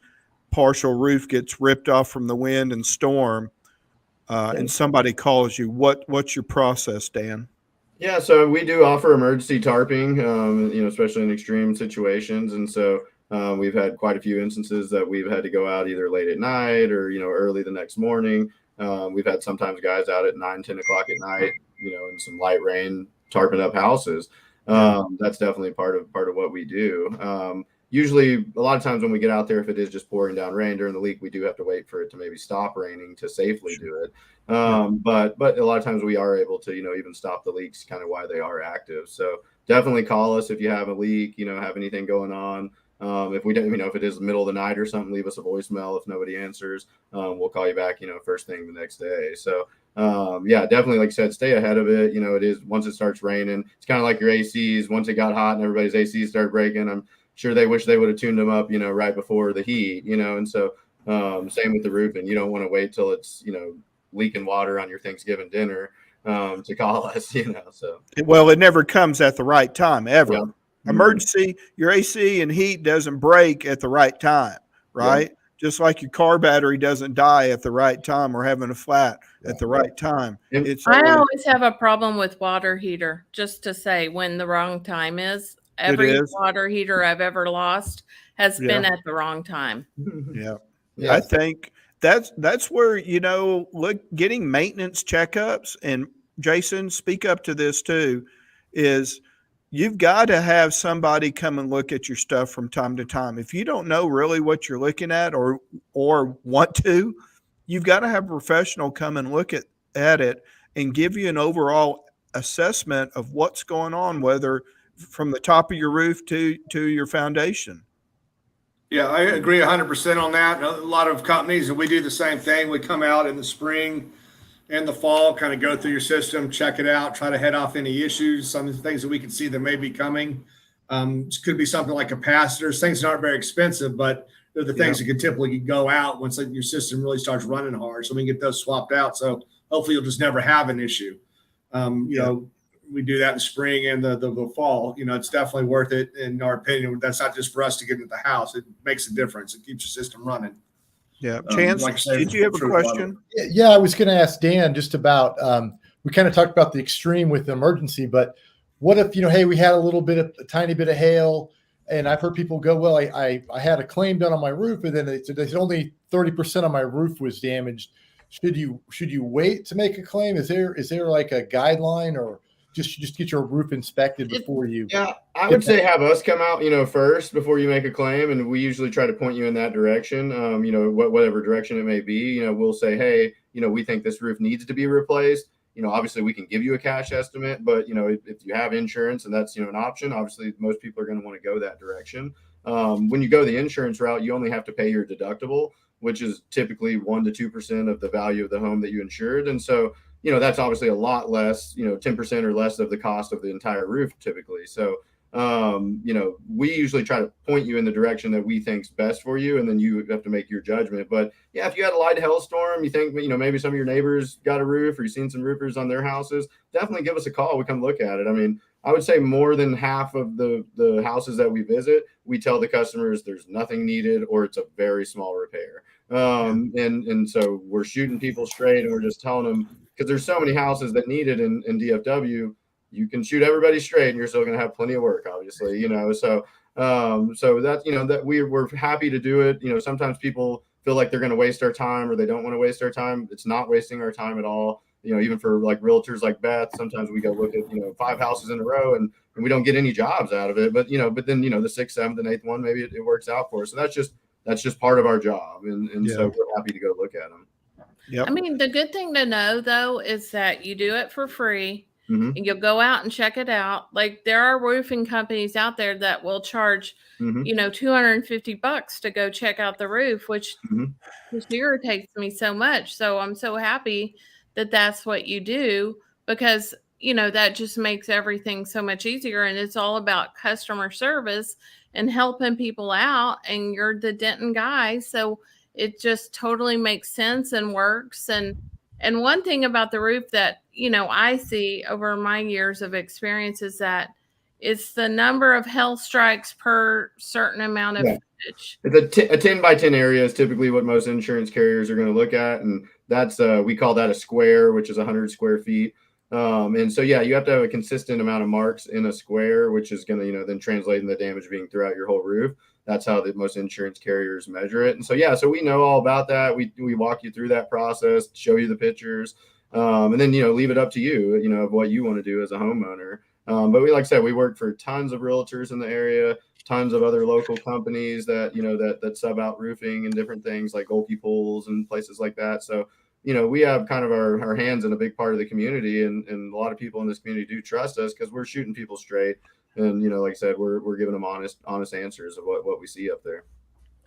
partial roof gets ripped off from the wind and storm, and somebody calls you? What's your process, Dan? Yeah, so we do offer emergency tarping, you know, especially in extreme situations. And so we've had quite a few instances that we've had to go out either late at night or, you know, early the next morning. We've had sometimes guys out at 9, 10 o'clock at night, you know, in some light rain, tarping up houses. That's definitely part of what we do. Usually a lot of times when we get out there, if it is just pouring down rain during the leak, we do have to wait for it to maybe stop raining to safely do it. But a lot of times we are able to, you know, even stop the leaks kind of while they are active. So definitely call us if you have a leak, you know, have anything going on. If we don't, you know, if it is the middle of the night or something, leave us a voicemail. If nobody answers, we'll call you back, you know, first thing the next day. So yeah, definitely, like I said, stay ahead of it. You know, it is, once it starts raining, it's kind of like your ACs. Once it got hot and everybody's ACs started breaking, I'm sure they wish they would have tuned them up, you know, right before the heat, you know. And so same with the roofing. You don't want to wait till it's, you know, leaking water on your Thanksgiving dinner to call us, you know. So Well, it never comes at the right time ever. Yeah. Emergency, your AC and heat doesn't break at the right time, right? Just like your car battery doesn't die at the right time or having a flat at the right time. I always have a problem with water heater, just to say when the wrong time is. Every water heater I've ever lost has been at the wrong time. Yeah. I think that's where, you know, look, getting maintenance checkups, and Jason, speak up to this too, is you've got to have somebody come and look at your stuff from time to time. If you don't know really what you're looking at or want to, you've got to have a professional come and look at it and give you an overall assessment of what's going on, whether from the top of your roof to your foundation. Yeah, I agree 100% on that. A lot of companies, and we do the same thing. We come out in the spring and the fall, kind of go through your system, check it out, try to head off any issues, some of the things that we can see that may be coming. It could be something like capacitors. Things that aren't very expensive, but they're the things that can typically go out once your system really starts running hard. So we can get those swapped out. So hopefully you'll just never have an issue. You know, we do that in the spring and the fall. You know, it's definitely worth it in our opinion. That's not just for us to get into the house. It makes a difference. It keeps your system running. Yeah. Chance, like I said, did you have a question? Yeah, I was going to ask Dan just about, we kind of talked about the extreme with the emergency, but what if, you know, hey, we had a tiny bit of hail, and I've heard people go, well, I had a claim done on my roof, and then it's only 30% of my roof was damaged. Should you wait to make a claim? Is there like a guideline, or just get your roof inspected before you? Yeah, I would say have us come out, you know, first before you make a claim, and we usually try to point you in that direction. You know, whatever direction it may be. You know, we'll say, hey, you know, we think this roof needs to be replaced. You know, obviously we can give you a cash estimate, but you know, if you have insurance and that's, you know, an option, obviously most people are going to want to go that direction. When you go the insurance route, you only have to pay your deductible, which is typically 1 to 2% of the value of the home that you insured, and so, you know, that's obviously a lot less, you know, 10% or less of the cost of the entire roof typically. So, you know, we usually try to point you in the direction that we think's best for you, and then you have to make your judgment. But yeah, if you had a light hailstorm, you think, you know, maybe some of your neighbors got a roof, or you've seen some roofers on their houses, definitely give us a call. We come look at it. I mean, I would say more than half of the houses that we visit, we tell the customers there's nothing needed, or it's a very small repair. And so we're shooting people straight, and we're just telling them, because there's so many houses that need it in DFW, you can shoot everybody straight and you're still going to have plenty of work, obviously, you know. So that, you know, that we're happy to do it. You know, sometimes people feel like they're going to waste our time, or they don't want to waste our time. It's not wasting our time at all. You know, even for like realtors like Beth, sometimes we go look at, you know, 5 houses in a row and we don't get any jobs out of it. But, you know, then, you know, the 6th, 7th, and 8th one, maybe it works out for us. So that's just part of our job. And so we're happy to go look at them. I mean, the good thing to know, though, is that you do it for free, and you'll go out and check it out. Like, there are roofing companies out there that will charge, you know, $250 to go check out the roof, which just irritates me so much. So I'm so happy that that's what you do, because, you know, that just makes everything so much easier. And it's all about customer service and helping people out. And you're the Denton guy. So it just totally makes sense and works. And, And one thing about the roof that, I see over my years of experience is that it's the number of hail strikes per certain amount of footage. A 10 by 10 area is typically what most insurance carriers are going to look at. And that's, we call that a square, which is 100 square feet. And so, you have to have a consistent amount of marks in a square, which is going to, then translate in the damage being throughout your whole roof. That's how most insurance carriers measure it. And so, so we know all about that. We walk you through that process, show you the pictures, and then, leave it up to you, of what you want to do as a homeowner. But like I said, we work for tons of realtors in the area, tons of other local companies that, that sub out roofing and different things like Golke Pools and places like that. So, we have kind of our hands in a big part of the community, and a lot of people in this community do trust us because we're shooting people straight. And, like I said, we're giving them honest answers of what we see up there.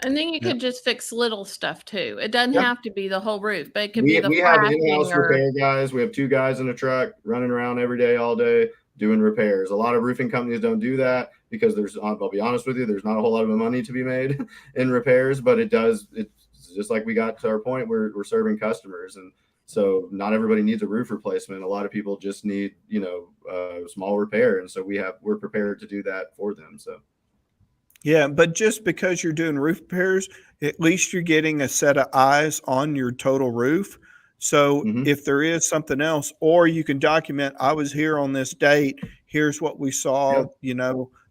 And then you could just fix little stuff too. It doesn't have to be the whole roof, but it could be the we have flashing in-house repair guys. We have 2 guys in a truck running around every day, all day, doing repairs. A lot of roofing companies don't do that because I'll be honest with you, there's not a whole lot of money to be made in repairs, but it's just like we got to our point, we're serving customers. And so not everybody needs a roof replacement. A lot of people just need, a small repair. And so we're prepared to do that for them. So. Yeah, but just because you're doing roof repairs, at least you're getting a set of eyes on your total roof. So if there is something else, or you can document, I was here on this date, here's what we saw,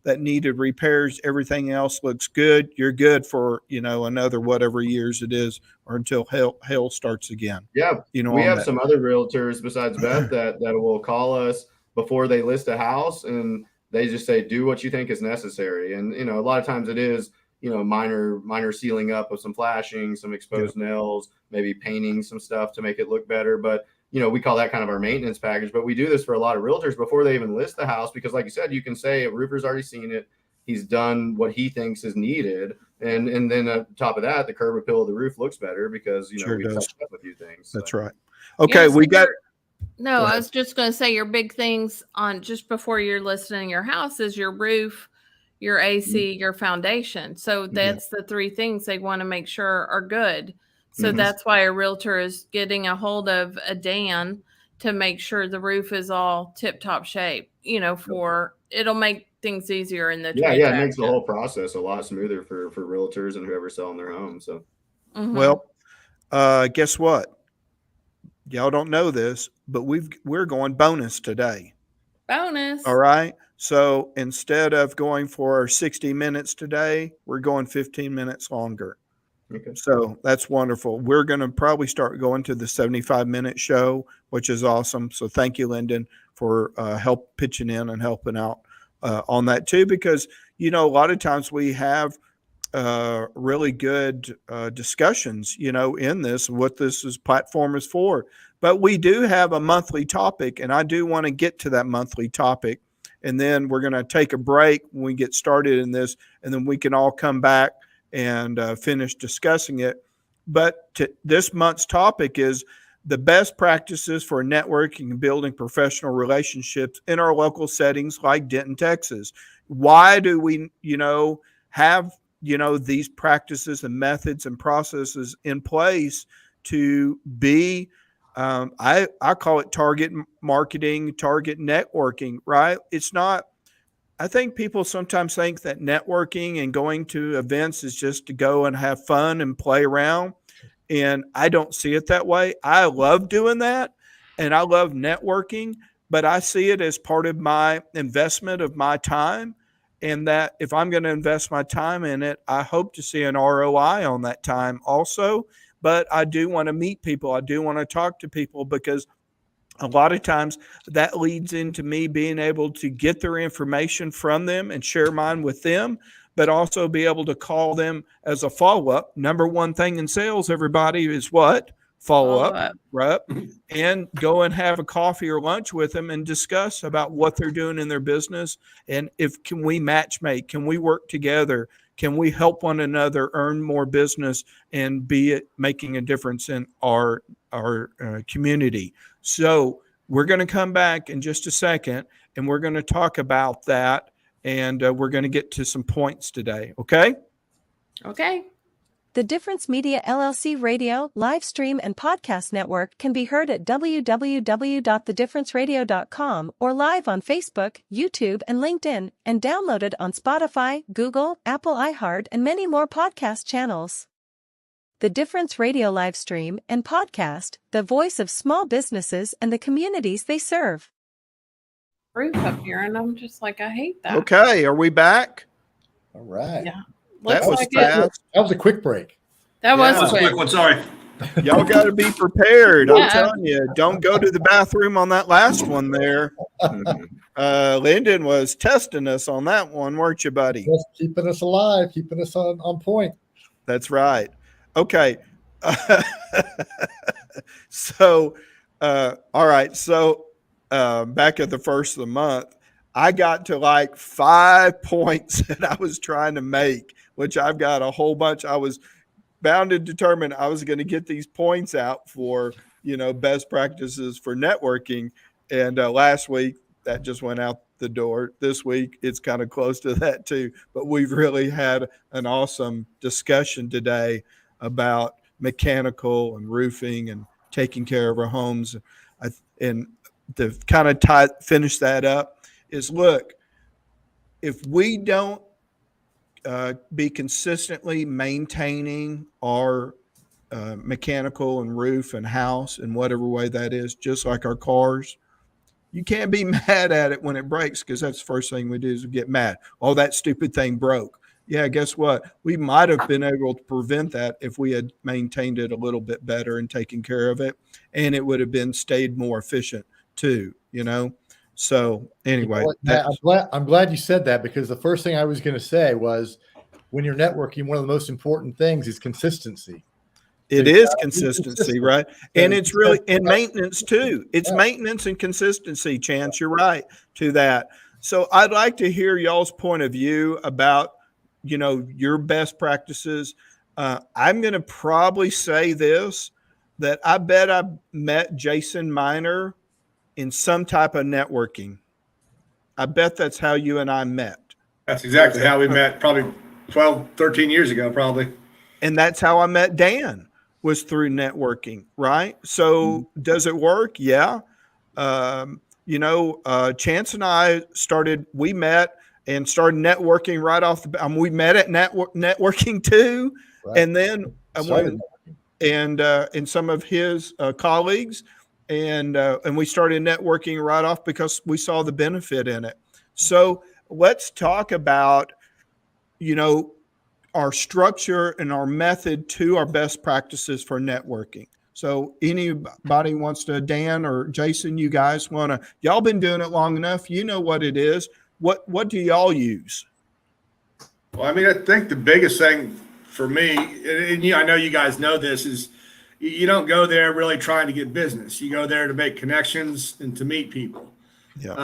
that needed repairs. Everything else looks good. You're good for, another whatever years it is, or until hail starts again. Yeah. We have some other realtors besides Beth that will call us before they list a house, and they just say, do what you think is necessary. And, a lot of times it is, minor sealing up of some flashing, some exposed nails, maybe painting some stuff to make it look better. But, we call that kind of our maintenance package. But we do this for a lot of realtors before they even list the house, because like you said, you can say a roofer's already seen it. He's done what he thinks is needed. And then on top of that, the curb appeal of the roof looks better because, we touched up a few things. So. That's right. Okay. I was just going to say your big things on just before you're listing your house is your roof, your AC, your foundation. So that's the 3 things they want to make sure are good. So that's why a realtor is getting a hold of a Dan to make sure the roof is all tip-top shape, it'll make things easier in the it makes the whole process a lot smoother for realtors and whoever's selling their home. So well, guess what? Y'all don't know this, but we're going bonus today. Bonus. All right. So instead of going for 60 minutes today, we're going 15 minutes longer. Okay. So that's wonderful. We're going to probably start going to the 75-minute show, which is awesome. So thank you, Lyndon, for help pitching in and helping out on that too, because, a lot of times we have really good discussions, in this, what this platform is for. But we do have a monthly topic, and I do want to get to that monthly topic. And then we're going to take a break when we get started in this, and then we can all come back and finish discussing it. But this month's topic is the best practices for networking and building professional relationships in our local settings like Denton, Texas. Why do we, have these practices and methods and processes in place to be, I call it target marketing, target networking, right? It's not, I think people sometimes think that networking and going to events is just to go and have fun and play around. And I don't see it that way. I love doing that and I love networking, but I see it as part of my investment of my time. And that if I'm going to invest my time in it, I hope to see an ROI on that time also. But I do want to meet people. I do want to talk to people, because a lot of times that leads into me being able to get their information from them and share mine with them, but also be able to call them as a follow-up. Number 1 thing in sales, everybody, is what? Follow up, right? And go and have a coffee or lunch with them and discuss about what they're doing in their business. And can we match make? Can we work together? Can we help one another earn more business and be it making a difference in our community? So we're going to come back in just a second, and we're going to talk about that, and we're going to get to some points today. Okay? Okay. The Difference Media LLC radio, live stream, and podcast network can be heard at www.thedifferenceradio.com or live on Facebook, YouTube, and LinkedIn, and downloaded on Spotify, Google, Apple iHeart, and many more podcast channels. The Difference Radio live stream and podcast, the voice of small businesses and the communities they serve. Roof up here, and I'm just like, I hate that. Okay, are we back? All right. Yeah. That Looks was like fast. That was a quick break. That Yeah. was quick. Quick one, sorry. Y'all got to be prepared. I'm Yeah. telling you, don't go to the bathroom on that last one there. Lyndon was testing us on that one, weren't you, buddy? Just keeping us alive, keeping us on point. That's right. Okay. So, all right. So, back at the first of the month, I got to like 5 points that I was trying to make, which I've got a whole bunch. I was bound and determined I was going to get these points out for, best practices for networking. And last week that just went out the door. This week it's kind of close to that too. But we've really had an awesome discussion today about mechanical and roofing and taking care of our homes. And to kind of finish that up is, look, if we don't be consistently maintaining our mechanical and roof and house in whatever way that is, just like our cars, you can't be mad at it when it breaks, because that's the first thing we do is we get mad. Oh, that stupid thing broke. Yeah, guess what? We might have been able to prevent that if we had maintained it a little bit better and taken care of it, and it would have stayed more efficient too, So anyway, I'm glad you said that, because the first thing I was going to say was, when you're networking, one of the most important things is consistency. It is consistency, right? And it's really in maintenance too. It's maintenance and consistency, Chance. You're right to that. So I'd like to hear y'all's point of view about, your best practices. I'm going to probably say this, that I bet I met Jason Miner in some type of networking. I bet that's how you and I met. That's exactly how we met, probably 12, 13 years ago, probably. And that's how I met Dan, was through networking, right? So does it work? Yeah. Chance and I we met and started networking right off the bat. We met at networking too. Right. And then and some of his colleagues, and we started networking right off because we saw the benefit in it. So let's talk about, our structure and our method to our best practices for networking. So anybody wants to, Dan or Jason, you guys y'all been doing it long enough. You know what it is. What do y'all use? Well, I think the biggest thing for me, and I know you guys know this, is you don't go there really trying to get business. You go there to make connections and to meet people. Yeah.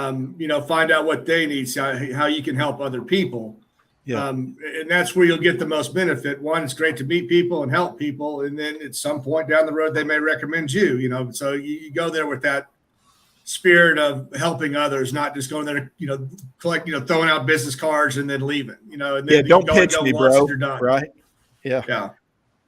Find out what they need, how you can help other people. Yeah. And that's where you'll get the most benefit. One, it's great to meet people and help people. And then at some point down the road, they may recommend you, so you go there with that spirit of helping others, not just going there to, collect, throwing out business cards and then leaving, and then don't pitch me, bro. You're done. Right. Yeah. Yeah.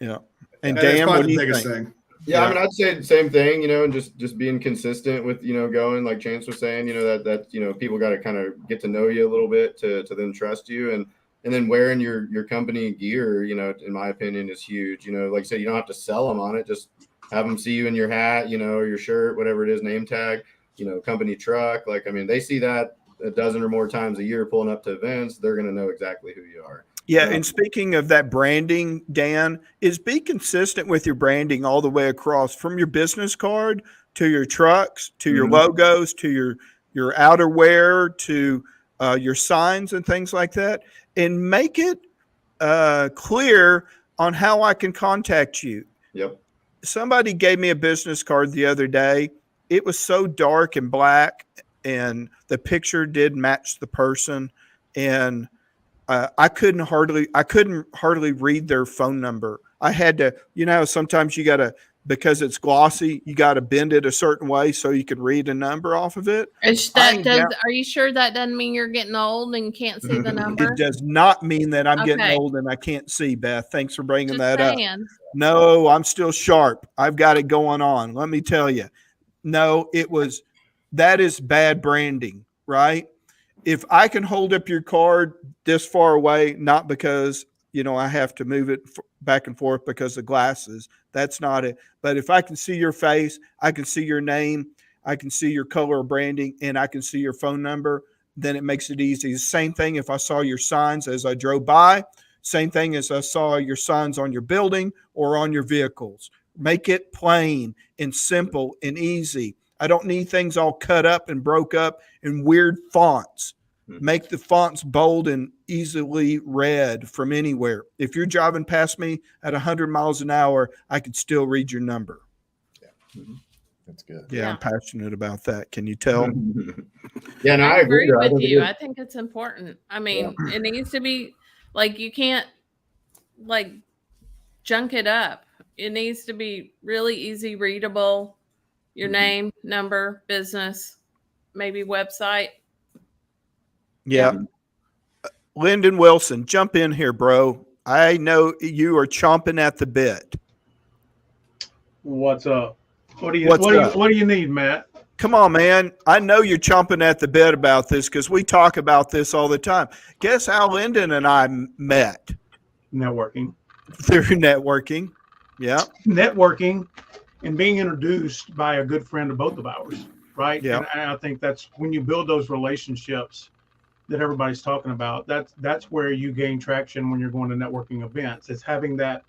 Yeah. And Dan, what do you think? Thing. Yeah, I'd say the same thing, and just being consistent with, going, like Chance was saying, that people got to kind of get to know you a little bit to then trust you. And then wearing your company gear, in my opinion, is huge. Like I said, you don't have to sell them on it. Just have them see you in your hat, or your shirt, whatever it is, name tag, company truck. They see that a dozen or more times a year pulling up to events. They're going to know exactly who you are. Yeah. And speaking of that branding, Dan, is be consistent with your branding all the way across, from your business card to your trucks, to your logos, to your outerwear, to your signs and things like that. And make it clear on how I can contact you. Yep. Somebody gave me a business card the other day. It was so dark and black, and the picture did match the person. And I couldn't hardly read their phone number. I had to, sometimes you got to because it's glossy, you got to bend it a certain way so you can read a number off of it. Are you sure that doesn't mean you're getting old and can't see the number? It does not mean that I'm getting Okay. old and I can't see, Beth. Thanks for bringing Just that up. saying. No, I'm still sharp. I've got it going on. Let me tell you. No, that is bad branding, right? If I can hold up your card this far away, not because, I have to move it back and forth because of glasses, that's not it. But if I can see your face, I can see your name, I can see your color of branding, and I can see your phone number, then it makes it easy. Same thing if I saw your signs as I drove by, same thing as I saw your signs on your building or on your vehicles. Make it plain and simple and easy. I don't need things all cut up and broke up in weird fonts. Make the fonts bold and easily read from anywhere. If you're driving past me at 100 miles an hour, I could still read your number. Yeah. That's good. Yeah, I'm passionate about that. Can you tell? Yeah, no, I agree with you. I think it's important. I mean, it needs to be like, you can't like junk it up. It needs to be really easy, readable. Your name, number, business, maybe website. Yeah. Lyndon Wilson, jump in here, bro. I know you are chomping at the bit. What's up? What do you need, Matt? Come on, man. I know you're chomping at the bit about this because we talk about this all the time. Guess how Lyndon and I met? Networking. Through networking. Yeah. Networking and being introduced by a good friend of both of ours, right? Yeah. And I think that's when you build those relationships that everybody's talking about. That's where you gain traction when you're going to networking events. It's having that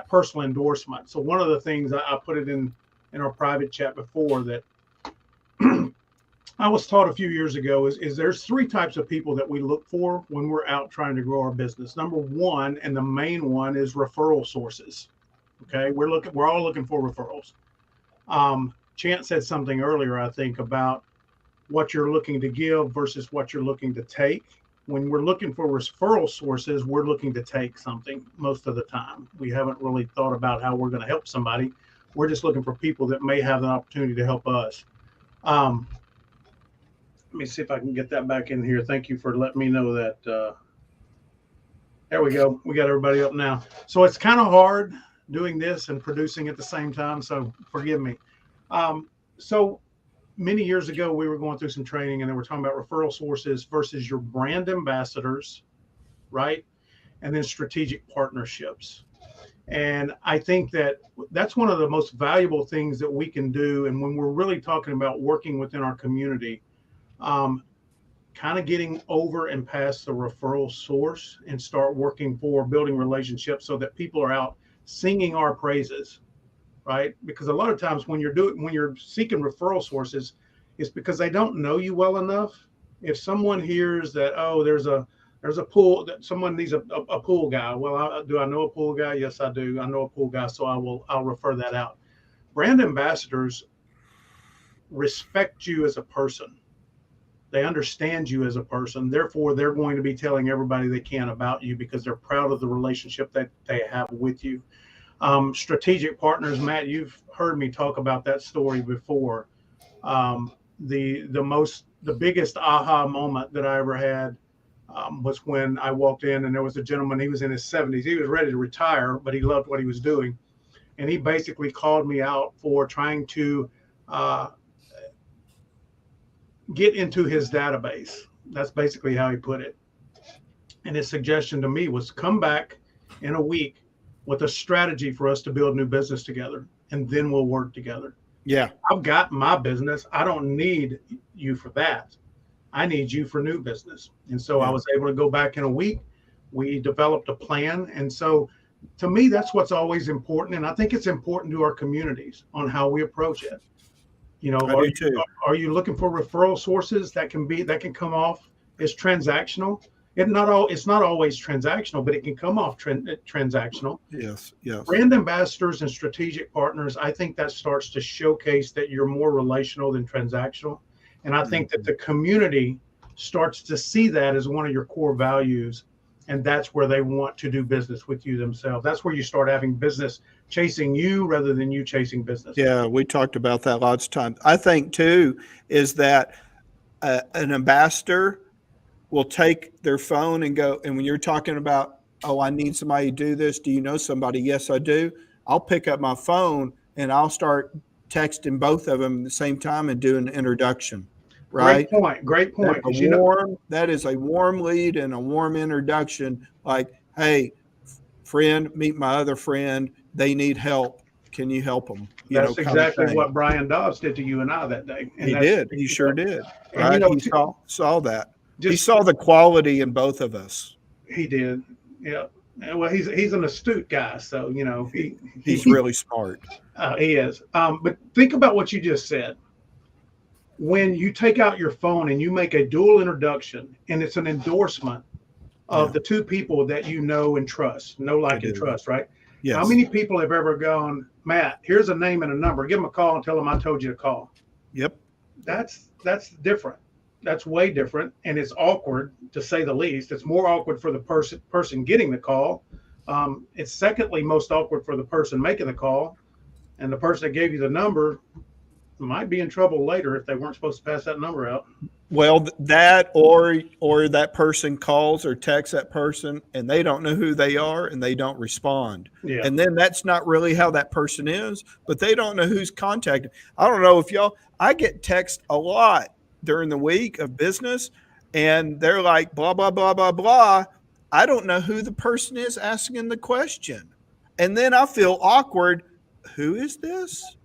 personal endorsement. So one of the things I put it in our private chat before that I was taught a few years ago is there's 3 types of people that we look for when we're out trying to grow our business. Number 1, and the main one, is referral sources. Okay, we're all looking for referrals. Chance said something earlier, I think, about what you're looking to give versus what you're looking to take. When we're looking for referral sources, we're looking to take something most of the time. We haven't really thought about how we're going to help somebody. We're just looking for people that may have an opportunity to help us. Let me see if I can get that back in here. Thank you for letting me know that. There we go. We got everybody up now. So it's kind of hard doing this and producing at the same time, so forgive me. So many years ago, we were going through some training and they were talking about referral sources versus your brand ambassadors, right? And then strategic partnerships. And I think that's one of the most valuable things that we can do. And when we're really talking about working within our community, kind of getting over and past the referral source and start working for building relationships so that people are out singing our praises, right? Because a lot of times when you're seeking referral sources, it's because they don't know you well enough. If someone hears that, oh, there's a pool, that someone needs a pool guy. Well, do I know a pool guy? Yes, I do. I know a pool guy, so I'll refer that out. Brand ambassadors respect you as a person. They understand you as a person. Therefore, they're going to be telling everybody they can about you because they're proud of the relationship that they have with you. Strategic partners, Matt, you've heard me talk about that story before. The biggest aha moment that I ever had was when I walked in and there was a gentleman. He was in his 70s. He was ready to retire, but he loved what he was doing. And he basically called me out for trying to get into his database. That's basically how he put it. And his suggestion to me was come back in a week with a strategy for us to build new business together, and then we'll work together. Yeah. I've got my business. I don't need you for that. I need you for new business. And so I was able to go back in a week. We developed a plan. And so to me, that's what's always important. And I think it's important to our communities on how we approach it. You know, are you looking for referral sources that can come off as transactional? It's not always transactional, but it can come off transactional. Yes, yes. Brand ambassadors and strategic partners, I think that starts to showcase that you're more relational than transactional. And I think that the community starts to see that as one of your core values. and that's where they want to do business with you themselves. That's where you start having business chasing you rather than you chasing business. Yeah, we talked about that lots of times. I think too is that an ambassador will take their phone and go, and when you're talking about, oh, I need somebody to do this. Do you know somebody? Yes, I do. I'll pick up my phone and I'll start texting both of them at the same time and do an introduction. Right. Great point. That is a warm lead and a warm introduction. Like, hey, friend, meet my other friend. They need help. Can you help them? That's exactly what Brian Dobbs did to you and I that day. And he did. He sure did. Right? He saw that. He saw the quality in both of us. He did. Yeah. Well, he's an astute guy, so he's really smart. He is. But think about what you just said. When you take out your phone and you make a dual introduction, and it's an endorsement of the two people that you know and trust, and trust, right? Yes. How many people have ever gone, Matt, here's a name and a number, give them a call and tell them I told you to call? Yep. That's different. That's way different, and it's awkward to say the least. It's more awkward for the person getting the call. It's secondly most awkward for the person making the call, and the person that gave you the number might be in trouble later if they weren't supposed to pass that number out. Well, that or that person calls or texts that person and they don't know who they are and they don't respond. Yeah. And then that's not really how that person is, but they don't know who's contacting. I don't know if I get text a lot during the week of business and they're like, blah, blah, blah, blah, blah. I don't know who the person is asking the question. And then I feel awkward. Who is this?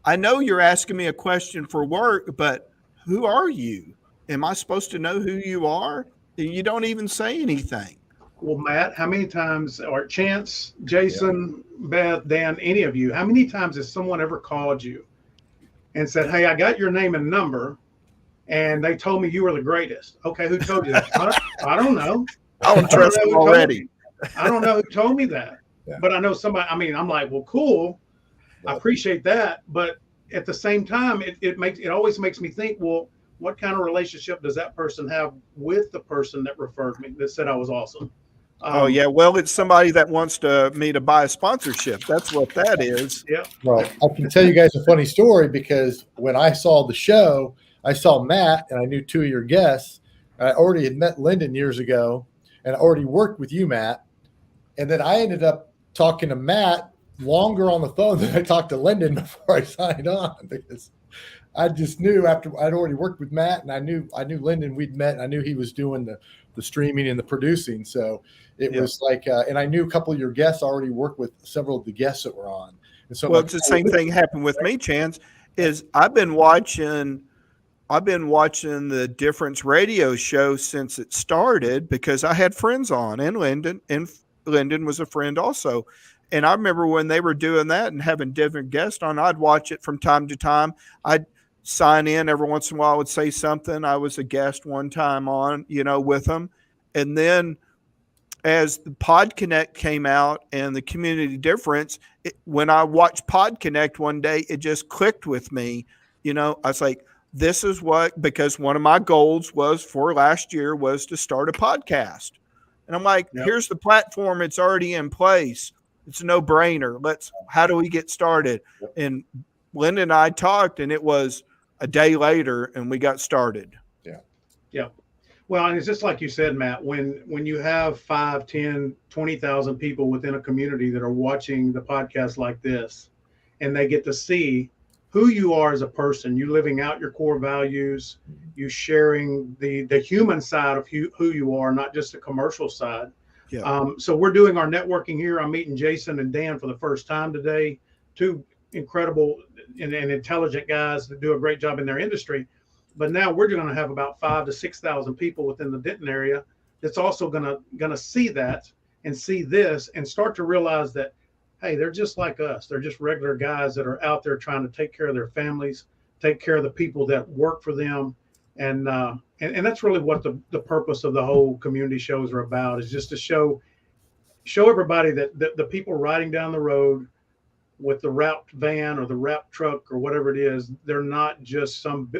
I know you're asking me a question for work, but who are you? Am I supposed to know who you are? You don't even say anything. Well, Matt, how many times, or Chance, Jason, Beth, Dan, any of you, how many times has someone ever called you and said, hey, I got your name and number, and they told me you were the greatest? Okay, who told you that? I don't know. I don't trust them already. I don't know who told me that. Yeah. But I know somebody, I'm like, well, cool. I appreciate that, but at the same time, it always makes me think, well, what kind of relationship does that person have with the person that referred me, that said I was awesome? Oh yeah, well, it's somebody that wants me to buy a sponsorship. That's what that is. Yeah. Well, I can tell you guys a funny story because when I saw the show, I saw Matt and I knew two of your guests. I already had met Lyndon years ago, and I already worked with you, Matt. And then I ended up talking to Matt longer on the phone than I talked to Lyndon before I signed on, because I just knew after I'd already worked with Matt and I knew Lyndon, we'd met, and I knew he was doing the streaming and the producing. So it was like, and I knew a couple of your guests already worked with several of the guests that were on. And so, well, it's the same thing happened with me, Chance, is I've been watching the Difference radio show since it started because I had friends on, and Lyndon was a friend also. And I remember when they were doing that and having different guests on, I'd watch it from time to time. I'd sign in every once in a while. I would say something. I was a guest one time on, with them. And then as the Pod Connect came out and the Community Difference, when I watched Pod Connect one day, it just clicked with me. I was like, this is because one of my goals for last year was to start a podcast. And I'm like, Here's the platform. It's already in place. It's a no-brainer. How do we get started? And Linda and I talked, and it was a day later, and we got started. Yeah. Well, and it's just like you said, Matt, when you have 5, 10, 20,000 people within a community that are watching the podcast like this, and they get to see who you are as a person, you living out your core values, you sharing the human side of who you are, not just the commercial side. Yeah. So we're doing our networking here. I'm meeting Jason and Dan for the first time today. Two incredible and intelligent guys that do a great job in their industry. But now we're going to have about 5,000 to 6,000 people within the Denton area that's also going to see that and see this and start to realize that, hey, they're just like us. They're just regular guys that are out there trying to take care of their families, take care of the people that work for them. And that's really what the purpose of the whole community shows are about, is just to show everybody that the people riding down the road with the wrapped van or the wrapped truck or whatever it is, they're not just some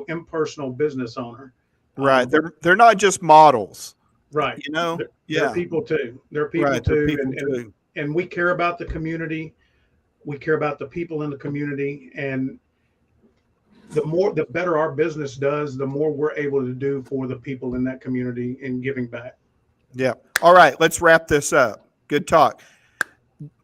impersonal business owner. Right. They're not just models. Right. You know, They're people too. They're people right. They're too. people too. And we care about the community. We care about the people in the community. And the better our business does, the more we're able to do for the people in that community and giving back. Yeah. All right. Let's wrap this up. Good talk.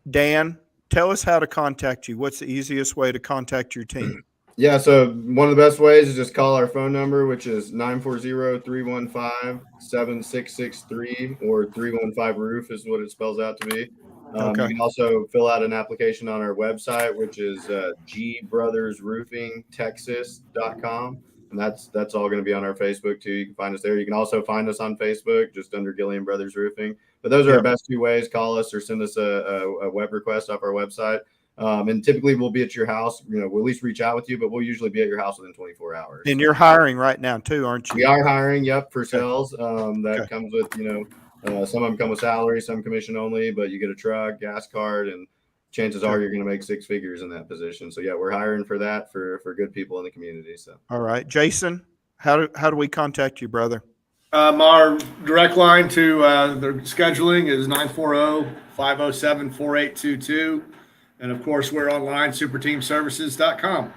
Dan, tell us how to contact you. What's the easiest way to contact your team? Yeah, so one of the best ways is just call our phone number, which is 940-315-7663, or 315-ROOF is what it spells out to be. Okay. You can also fill out an application on our website, which is gbrothersroofingtexas.com. And that's all going to be on our Facebook too. You can find us there. You can also find us on Facebook just under Gillean Brothers Roofing. But those are our best two ways. Call us or send us a web request off our website. And typically we'll be at your house. We'll at least reach out with you, but we'll usually be at your house within 24 hours. And you're hiring right now too, aren't you? We are hiring, for sales. That comes with, some of them come with salary, some commission only, but you get a truck, gas card, and chances are you're going to make six figures in that position. So we're hiring for that for good people in the community. So, all right, Jason, how do we contact you, brother? Our direct line to the scheduling is 940-507-4822. And of course, we're online, superteamservices.com.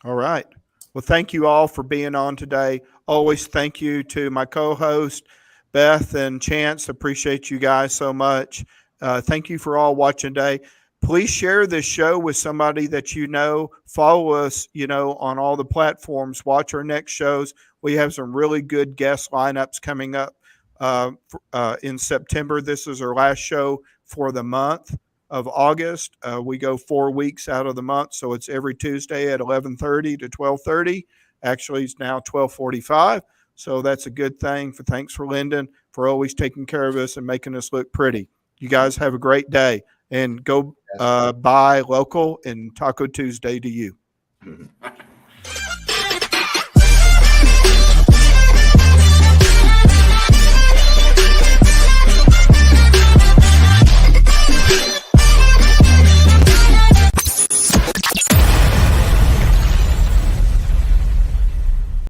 All right. Well, thank you all for being on today. Always thank you to my co-host, Beth and Chance. Appreciate you guys so much. Thank you for all watching today. Please share this show with somebody that you know. Follow us, on all the platforms. Watch our next shows. We have some really good guest lineups coming up in September. This is our last show for the month of August. We go 4 weeks out of the month, so it's every Tuesday at 11:30 to 12:30. Actually, it's now 12:45, so that's a good thing. Thanks for Lyndon for always taking care of us and making us look pretty. You guys have a great day, and go buy local, and Taco Tuesday to you.